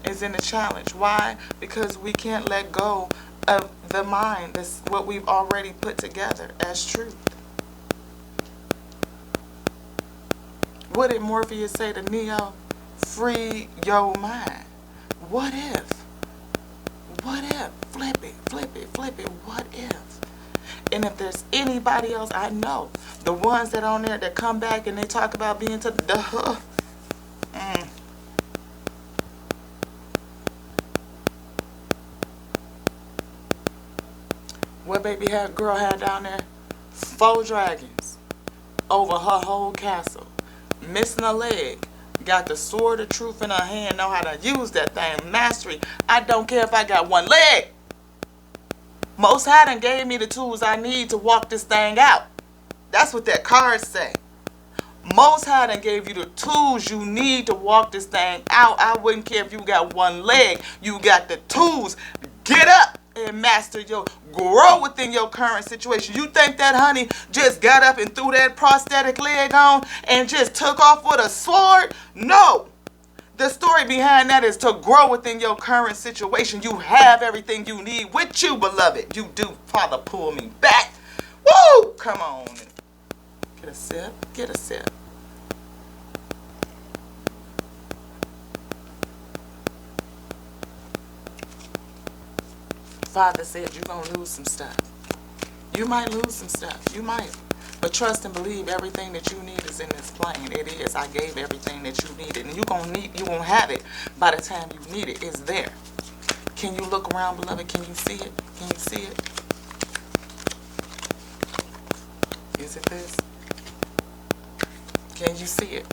is in a challenge. Why? Because we can't let go of the mind. That's what we've already put together as truth. What did Morpheus say to Neo? Free your mind. What if? What if? Flip it, flip it, flip it. What if? And if there's anybody else I know, the ones that are on there that come back and they talk about being to the what baby girl had down there? 4 dragons over her whole castle. Missing a leg. Got the sword of truth in her hand. Know how to use that thing. Mastery. I don't care if I got 1 leg. Most High done gave me the tools I need to walk this thing out. That's what that card say. Most High done gave you the tools you need to walk this thing out. I wouldn't care if you got 1 leg. You got the tools. Get up and master grow within your current situation. You think that honey just got up and threw that prosthetic leg on and just took off with a sword? No. The story behind that is to grow within your current situation. You have everything you need with you, beloved. You do. Father, pull me back. Woo! Come on. Get a sip. Get a sip. Father said you're going to lose some stuff. You might lose some stuff. You might. But trust and believe everything that you need is in this plane. It is. I gave everything that you needed. And you're going to have it by the time you need it. It's there. Can you look around, beloved? Can you see it? Can you see it? Is it this? Can you see it?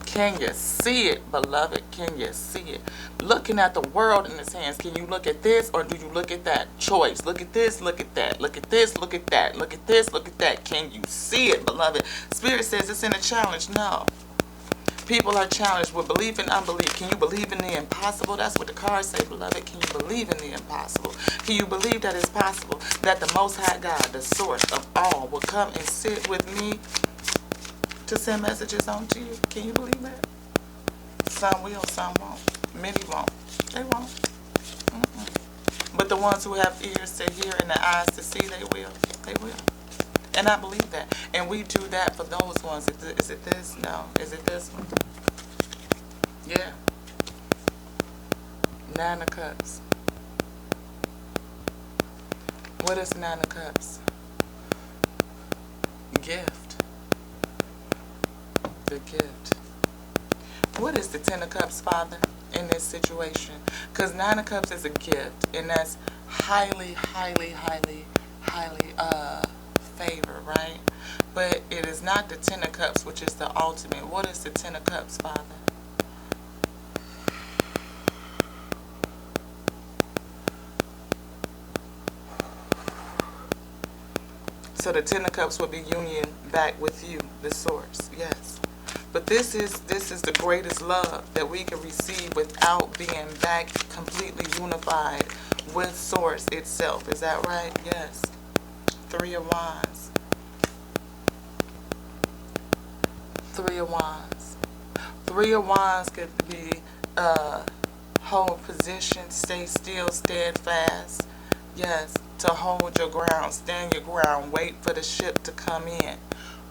Can you see it, beloved? Can you see it? Looking at the world in his hands, can you look at this or do you look at that? Choice. Look at this, look at that. Look at this, look at that. Look at this, look at that. Can you see it, beloved? Spirit says it's in a challenge. No. People are challenged with belief and unbelief. Can you believe in the impossible? That's what the cards say, beloved. Can you believe in the impossible? Can you believe that it's possible that the Most High God, the source of all, will come and sit with me to send messages on to you? Can you believe that? Some will, some won't. Many won't. They won't. But the ones who have ears to hear and the eyes to see, they will. They will. And I believe that. And we do that for those ones. Is it this? No. Is it this one? Yeah. 9 of Cups. What is 9 of Cups? Gift. The gift. What is the 10 of Cups, Father, in this situation? Because 9 of Cups is a gift, and that's highly, highly, highly, highly favor, right? But it is not the 10 of Cups, which is the ultimate. What is the 10 of Cups, Father? So the 10 of Cups will be union back with you, the source, yes. But this is the greatest love that we can receive without being back completely unified with source itself. Is that right? Yes. 3 of Wands. 3 of Wands. 3 of Wands could be hold position, stay still, steadfast. Yes, to hold your ground, stand your ground, wait for the ship to come in.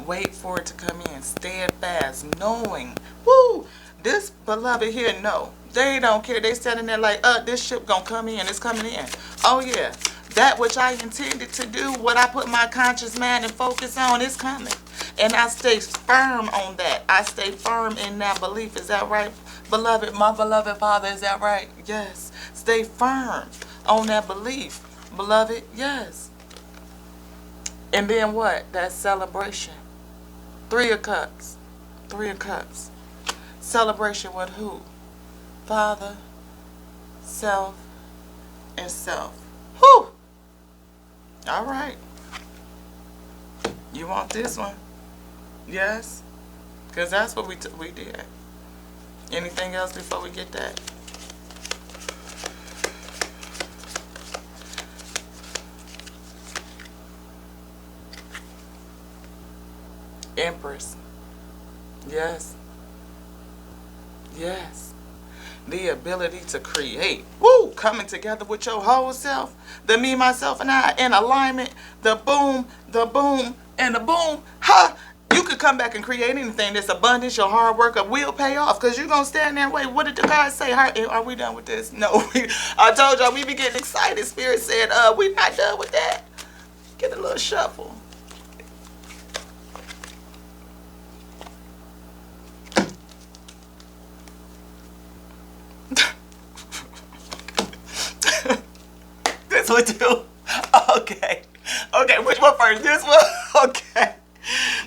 Wait for it to come in. Steadfast, knowing. Woo! This beloved here, no. They don't care. They standing there like, this ship gonna come in. It's coming in. Oh, yeah. That which I intended to do, what I put my conscious mind and focus on, is coming. And I stay firm on that. I stay firm in that belief. Is that right, beloved? My beloved Father, is that right? Yes. Stay firm on that belief, beloved. Yes. And then what? That celebration. 3 of Cups. 3 of Cups. Celebration with who? Father, self, and self. Whew! All right. You want this one? Yes? Because that's what we did. Anything else before we get that? Empress. Yes. Yes. The ability to create. Woo! Coming together with your whole self. The me, myself, and I in alignment. The boom, and the boom. Ha! You could come back and create anything that's abundance. Your hard work will pay off, because you're going to stand there and wait. What did the guys say? Are we done with this? No. I told y'all we be getting excited. Spirit said, we're not done with that. Get a little shuffle. This one too. Okay. Okay, which one first? This one? Okay.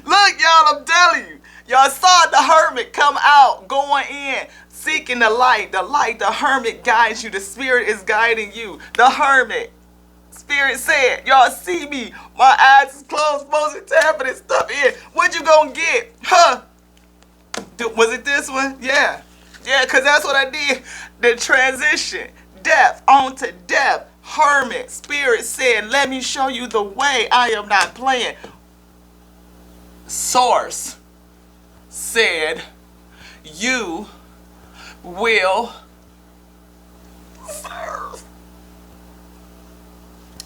Look, y'all, I'm telling you. Y'all saw the hermit come out, going in, seeking the light. The light, the hermit guides you. The spirit is guiding you. The hermit. Spirit said, y'all see me. My eyes is closed, supposed to tapping this stuff in. What you gonna get? Huh? Was it this one? Yeah. Yeah, because that's what I did. The transition. Death onto death. Hermit. Spirit said, let me show you the way. I am not playing. Source said, you will serve.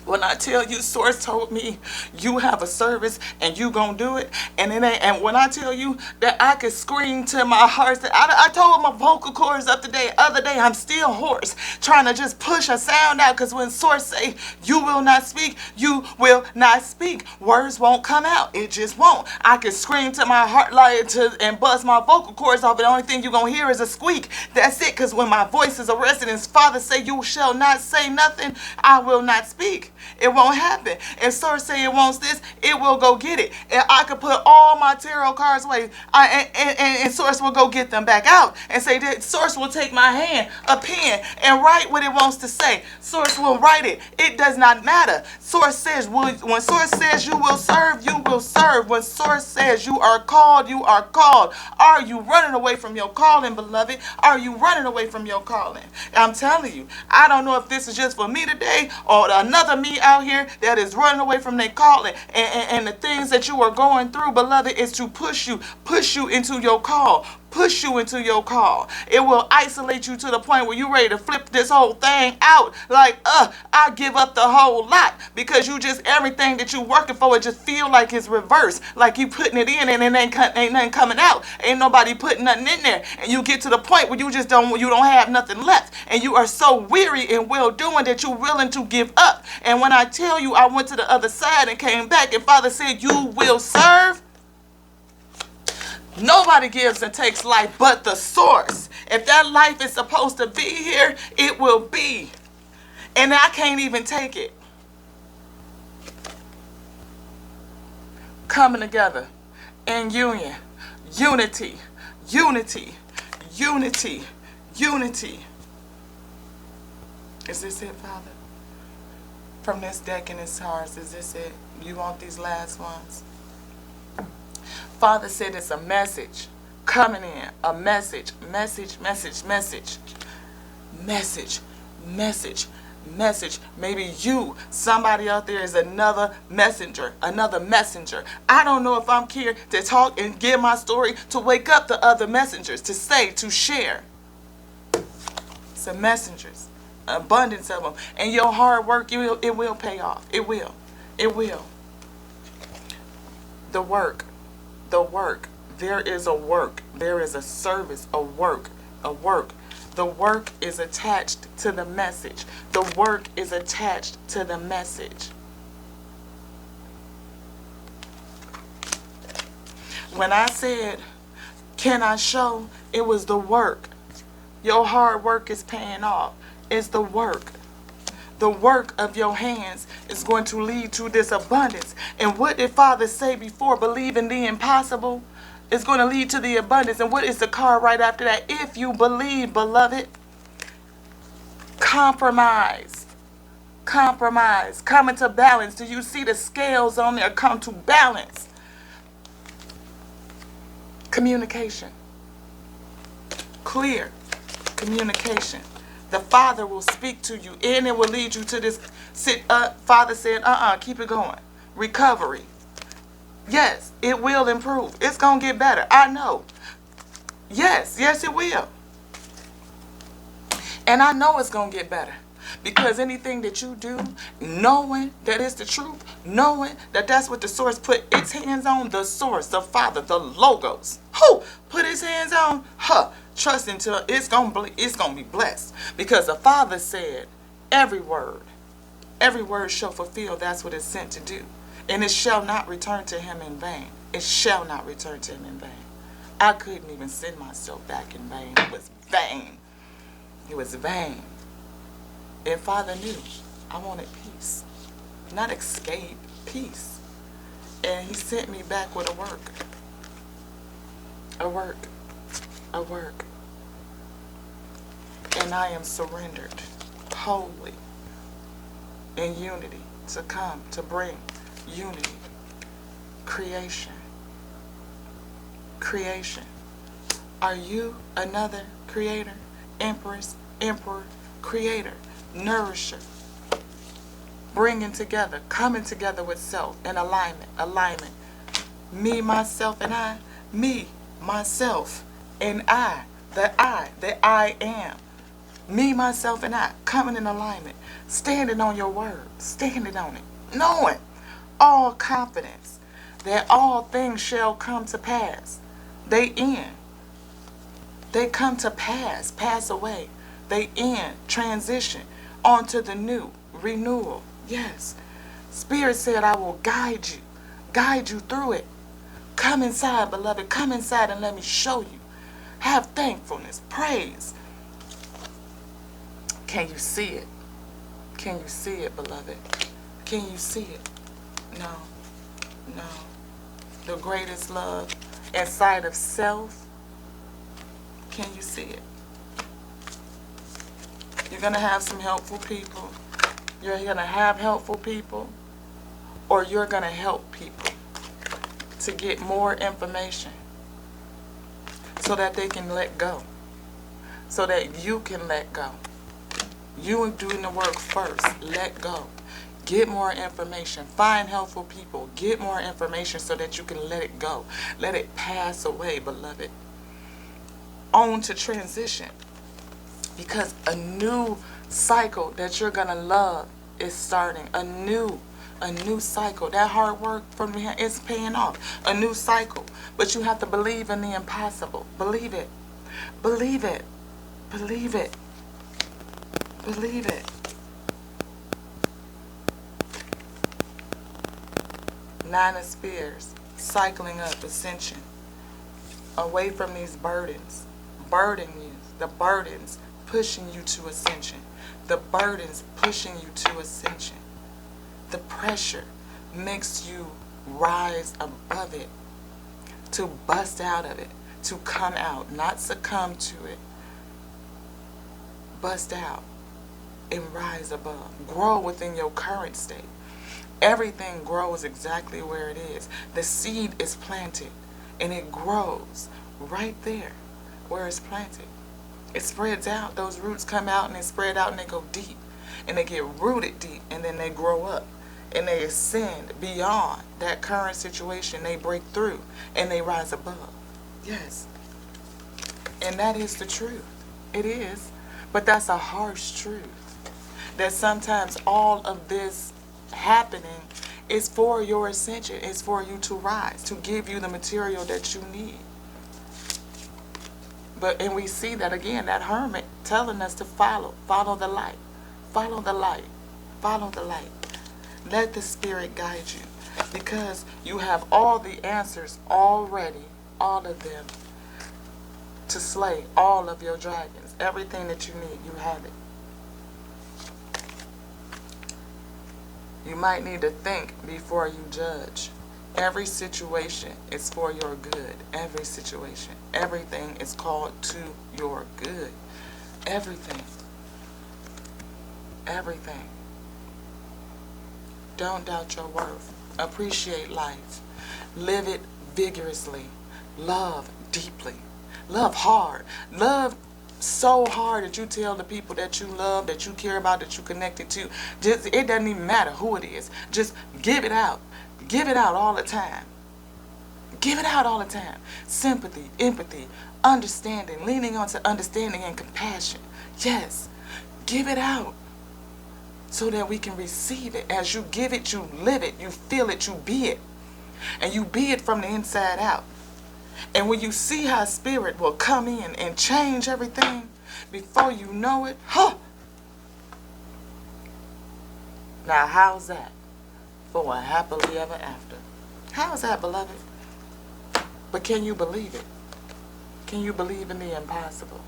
When I tell you, Source told me you have a service and you gonna do it, and it ain't. And when I tell you that I could scream to my heart, that I told my vocal cords other day, I'm still hoarse, trying to just push a sound out. Because when Source say you will not speak, you will not speak. Words won't come out. It just won't. I can scream to my heart like and bust my vocal cords off, but the only thing you gonna hear is a squeak. That's it. Because when my voice is arrested and Father say you shall not say nothing, I will not speak. It won't happen. If Source say it wants this, it will go get it. And I could put all my tarot cards away, and Source will go get them back out and say that Source will take my hand, a pen, and write what it wants to say. Source will write it. It does not matter. Source says, when Source says you will serve, you will serve. When Source says you are called, you are called. Are you running away from your calling, beloved? Are you running away from your calling? I'm telling you, I don't know if this is just for me today or another me out here that is running away from their calling, and the things that you are going through, beloved, is to push you into your call. Push you into your call. It will isolate you to the point where you're ready to flip this whole thing out. Like, I give up the whole lot, because you just, everything that you working for, it just feel like it's reversed. Like you putting it in and it ain't nothing coming out. Ain't nobody putting nothing in there. And you get to the point where you don't have nothing left. And you are so weary and well doing that you're willing to give up. And when I tell you I went to the other side and came back, and Father said you will serve. Nobody gives and takes life but the Source. If that life is supposed to be here, it will be. And I can't even take it. Coming together in union, unity, unity, unity, unity. Is this it, Father? From this deck and its cards, is this it? You want these last ones? Father said it's a message coming in. A message, message, message, message, message, message, message. Maybe you, somebody out there is another messenger, another messenger. I don't know if I'm here to talk and give my story, to wake up the other messengers, to say, to share. Some messengers, abundance of them. And your hard work, it will pay off. It will. It will. The work. The work. There is a work. There is a service, a work, a work. The work is attached to the message. The work is attached to the message. When I said, can I show? It was the work. Your hard work is paying off. It's the work. The work of your hands is going to lead to this abundance. And what did Father say before? Believe in the impossible. It's going to lead to the abundance. And what is the card right after that? If you believe, beloved, compromise. Compromise. Come into balance. Do you see the scales on there come to balance? Communication. Clear communication. The Father will speak to you, and it will lead you to this. Father said, keep it going. Recovery. Yes, it will improve. It's going to get better. I know. Yes, yes, it will. And I know it's going to get better. Because anything that you do, knowing that it's the truth, knowing that that's what the source put its hands on, the source, the Father, the Logos, who put his hands on, trust until it's gonna be blessed. Because the Father said, every word shall fulfill. That's what it's sent to do. And it shall not return to him in vain. It shall not return to him in vain. I couldn't even send myself back in vain. It was vain. It was vain. And Father knew I wanted peace. Not escape, peace. And he sent me back with a work. A work. A work. And I am surrendered wholly in unity to come to bring unity. Creation. Creation. Are you another creator? Empress, emperor, creator, nourisher. Bringing together, coming together with self in alignment. Me, myself, and I. Me, myself, and I. That I am. Me, myself, and I. Coming in alignment. Standing on your word. Standing on it. Knowing. All confidence that all things shall come to pass. They end. They come to pass away. They end, transition onto the new, renewal. Yes. Spirit said, I will guide you through it. Come inside, beloved. Come inside and let me show you. Have thankfulness, praise. Can you see it? Can you see it, beloved? Can you see it? No. No. The greatest love inside of self. Can you see it? You're going to have some helpful people. You're going to have helpful people. Or you're going to help people to get more information so that they can let go. So that you can let go. You are doing the work first. Let go. Get more information. Find helpful people. Get more information so that you can let it go. Let it pass away, beloved. On to transition. Because a new cycle that you're going to love is starting. A new cycle. That hard work from behind is paying off. A new cycle. But you have to believe in the impossible. Believe it. Believe it. Believe it. Believe it. Nine of Spears. Cycling up. Ascension. Away from these burdens. Burden you. The burdens pushing you to ascension. The burdens pushing you to ascension. The pressure makes you rise above it. To bust out of it. To come out. Not succumb to it. Bust out. And rise above. Grow within your current state. Everything grows exactly where it is. The seed is planted. And it grows right there where it's planted. It spreads out. Those roots come out and they spread out and they go deep. And they get rooted deep. And then they grow up. And they ascend beyond that current situation. They break through. And they rise above. Yes. And that is the truth. It is. But that's a harsh truth. That sometimes all of this happening is for your ascension. It's for you to rise. To give you the material that you need. And we see that again, that hermit telling us to follow the light. Follow the light. Follow the light. Let the Spirit guide you. Because you have all the answers already, all of them, to slay all of your dragons. Everything that you need, you have it. You might need to think before you judge. Every situation is for your good. Every situation. Everything is called to your good. Everything. Everything. Don't doubt your worth. Appreciate life. Live it vigorously. Love deeply. Love hard. Love so hard that you tell the people that you love, that you care about, that you connected to. It doesn't even matter who it is. Just give it out. Give it out all the time. Give it out all the time. Sympathy, empathy, understanding, leaning onto understanding and compassion. Yes. Give it out. so that we can receive it. As you give it, you live it, you feel it, you be it. And you be it from the inside out. And when you see how spirit will come in and change everything, before you know it, Now, how's that for a happily ever after? How's that, beloved? But can you believe it? Can you believe in the impossible?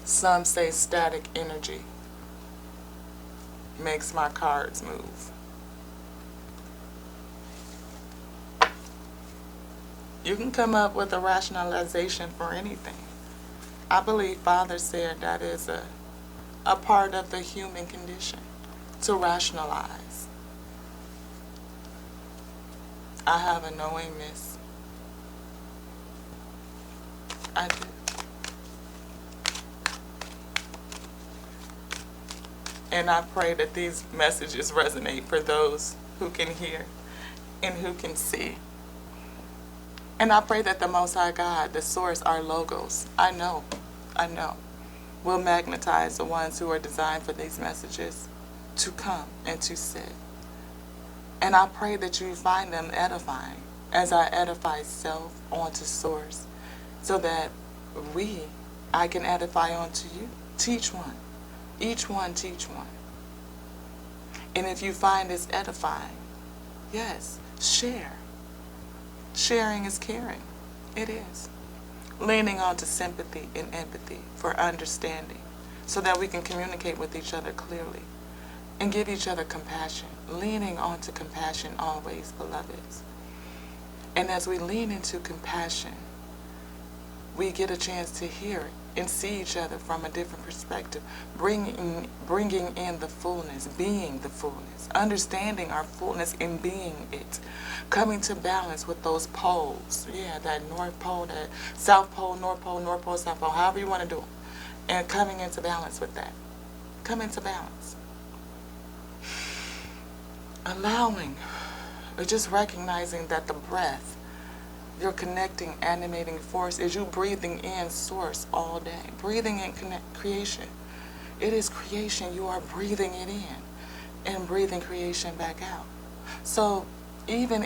Some say static energy makes my cards move. You can come up with a rationalization for anything. I believe Father said that is a part of the human condition, to rationalize. I have a knowingness. I do. And I pray that these messages resonate for those who can hear and who can see. And I pray that the Most High God, the source, our logos, I know, will magnetize the ones who are designed for these messages to come and to sit. And I pray that you find them edifying as I edify self onto source, so that I can edify onto you. Teach one. Each one teach one. And if you find this edifying, yes, share. Sharing is caring. It is. Leaning onto sympathy and empathy for understanding, so that we can communicate with each other clearly and give each other compassion. Leaning onto compassion always, beloveds. And as we lean into compassion, we get a chance to hear it and see each other from a different perspective, bringing in the fullness, being the fullness, understanding our fullness and being it, coming to balance with those poles, that North Pole, that South Pole, North Pole, South Pole, however you want to do it, and coming into balance with that. Come into balance. Allowing, or just recognizing that the breath, your connecting, animating force, is you breathing in source all day. Breathing in creation. It is creation. You are breathing it in and breathing creation back out. So even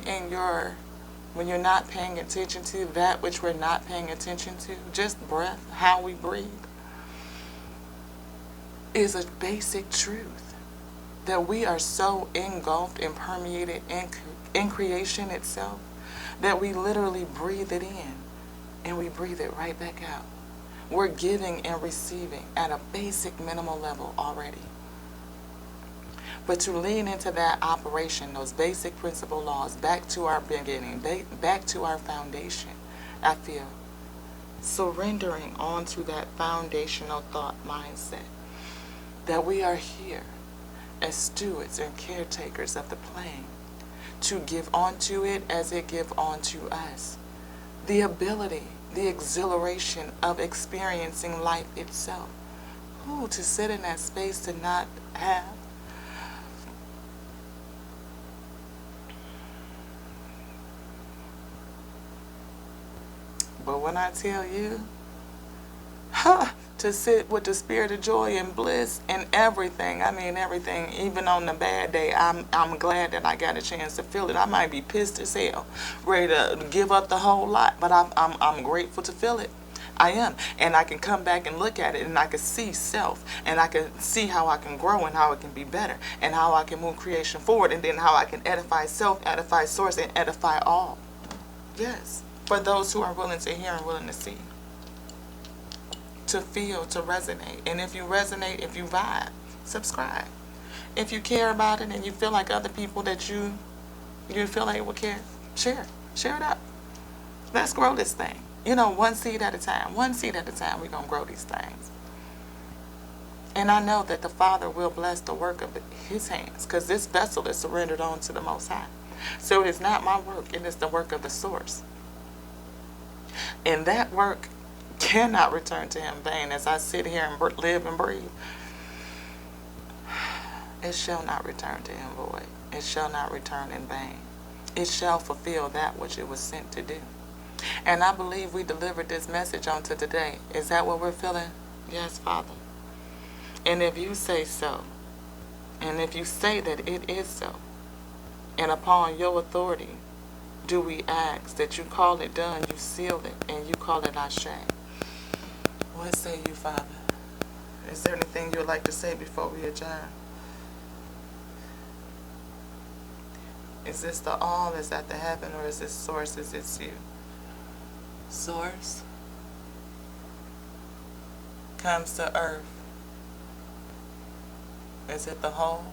when you're not paying attention to that which we're not paying attention to, just breath, how we breathe, is a basic truth. That we are so engulfed and permeated in creation itself, that we literally breathe it in and we breathe it right back out. We're giving and receiving at a basic minimal level already. But to lean into that operation, those basic principle laws, back to our beginning, back to our foundation, I feel surrendering onto that foundational thought mindset, that we are here as stewards and caretakers of the plane, to give onto it as it gives onto us. The ability, the exhilaration of experiencing life itself. To sit in that space to not have. But when I tell you, to sit with the spirit of joy and bliss and everything. I mean everything, even on the bad day, I'm glad that I got a chance to feel it. I might be pissed as hell, ready to give up the whole lot, but I'm grateful to feel it. I am. And I can come back and look at it, and I can see self, and I can see how I can grow and how it can be better, and how I can move creation forward, and then how I can edify self, edify source, and edify all. Yes, for those who are willing to hear and willing to see. To feel, to resonate. And if you resonate, if you vibe, subscribe. If you care about it and you feel like other people that you feel like will care, share it up. Let's grow this thing. One seed at a time. One seed at a time, we're going to grow these things. And I know that the Father will bless the work of his hands, because this vessel is surrendered on to the Most High. So it is not my work, it is the work of the source. And that work cannot return to him vain. As I sit here and live and breathe, it shall not return to him void. It shall not return in vain. It shall fulfill that which it was sent to do. And I believe we delivered this message onto today. Is that what we're feeling? Yes, Father. And if you say so, and if you say that it is so, and upon your authority do we ask that you call it done, you seal it, and you call it Ashe. What say you, Father? Is there anything you would like to say before we adjourn? Is this the all? Is that the heaven? Or is this source? Is this you? Source comes to earth. Is it the whole?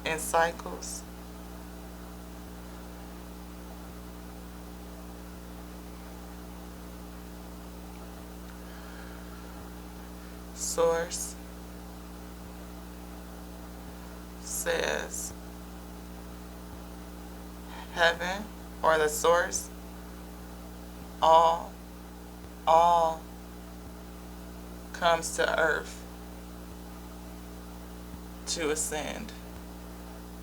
In cycles? Source says heaven, or the source, all comes to earth to ascend.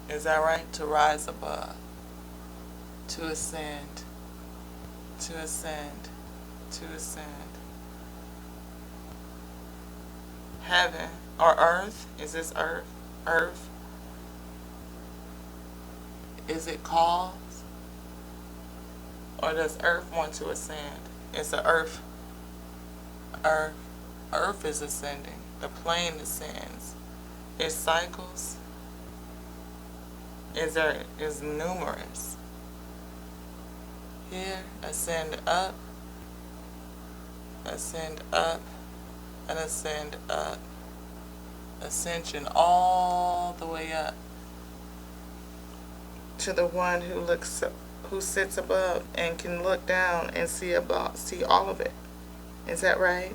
Is that right? To rise above, to ascend, to ascend, to ascend. Heaven or earth? Is this earth? Earth? Is it cause? Or does earth want to ascend? It's the earth. Earth is ascending. The plane ascends. It cycles. Is numerous. Here, ascend up, and ascend up. Ascension all the way up to the one who sits above and can look down and see all of it. Is that right?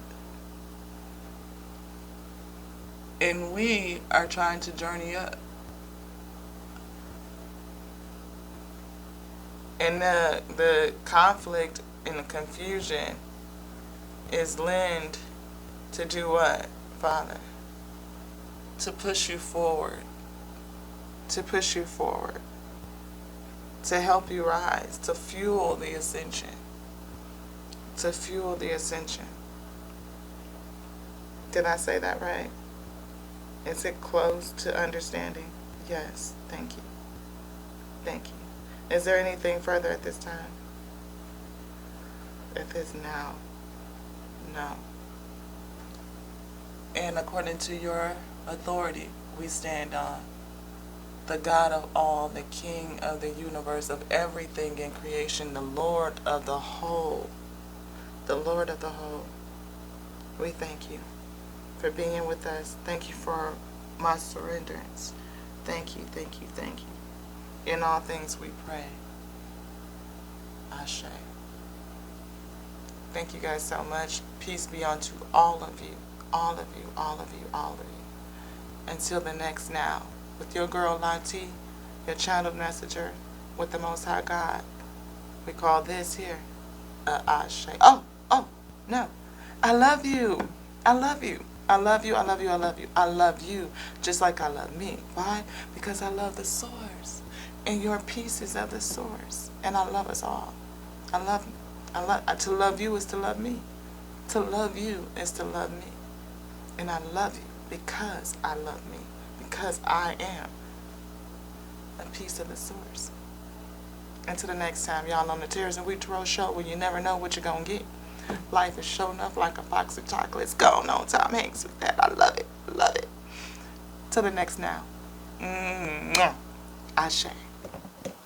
And we are trying to journey up. And the conflict and the confusion is lent to do what, Father? To push you forward. To push you forward. To help you rise. To fuel the ascension. To fuel the ascension. Did I say that right? Is it close to understanding? Yes. Thank you. Thank you. Is there anything further at this time? At this now? No. And according to your authority, we stand on the God of all, the King of the universe, of everything in creation, the Lord of the whole. The Lord of the whole. We thank you for being with us. Thank you for my surrenderance. Thank you, thank you, thank you. In all things we pray. Ashe. Thank you guys so much. Peace be unto all of you. All of you, all of you, all of you. Until the next now. With your girl Lati, your channeled messenger with the Most High God. We call this here Ashe. Oh, no. I love you. I love you. I love you, I love you, I love you. I love you just like I love me. Why? Because I love the source. And your piece is of the source. And I love us all. To love you is to love me. To love you is to love me. And I love you because I love me. Because I am a piece of the source. Until the next time, y'all, on the Taresandwheattarot show, where you never know what you're going to get. Life is showing up like a box of chocolates. Going on Tom Hanks with that. I love it. Love it. Till the next now. Ashe.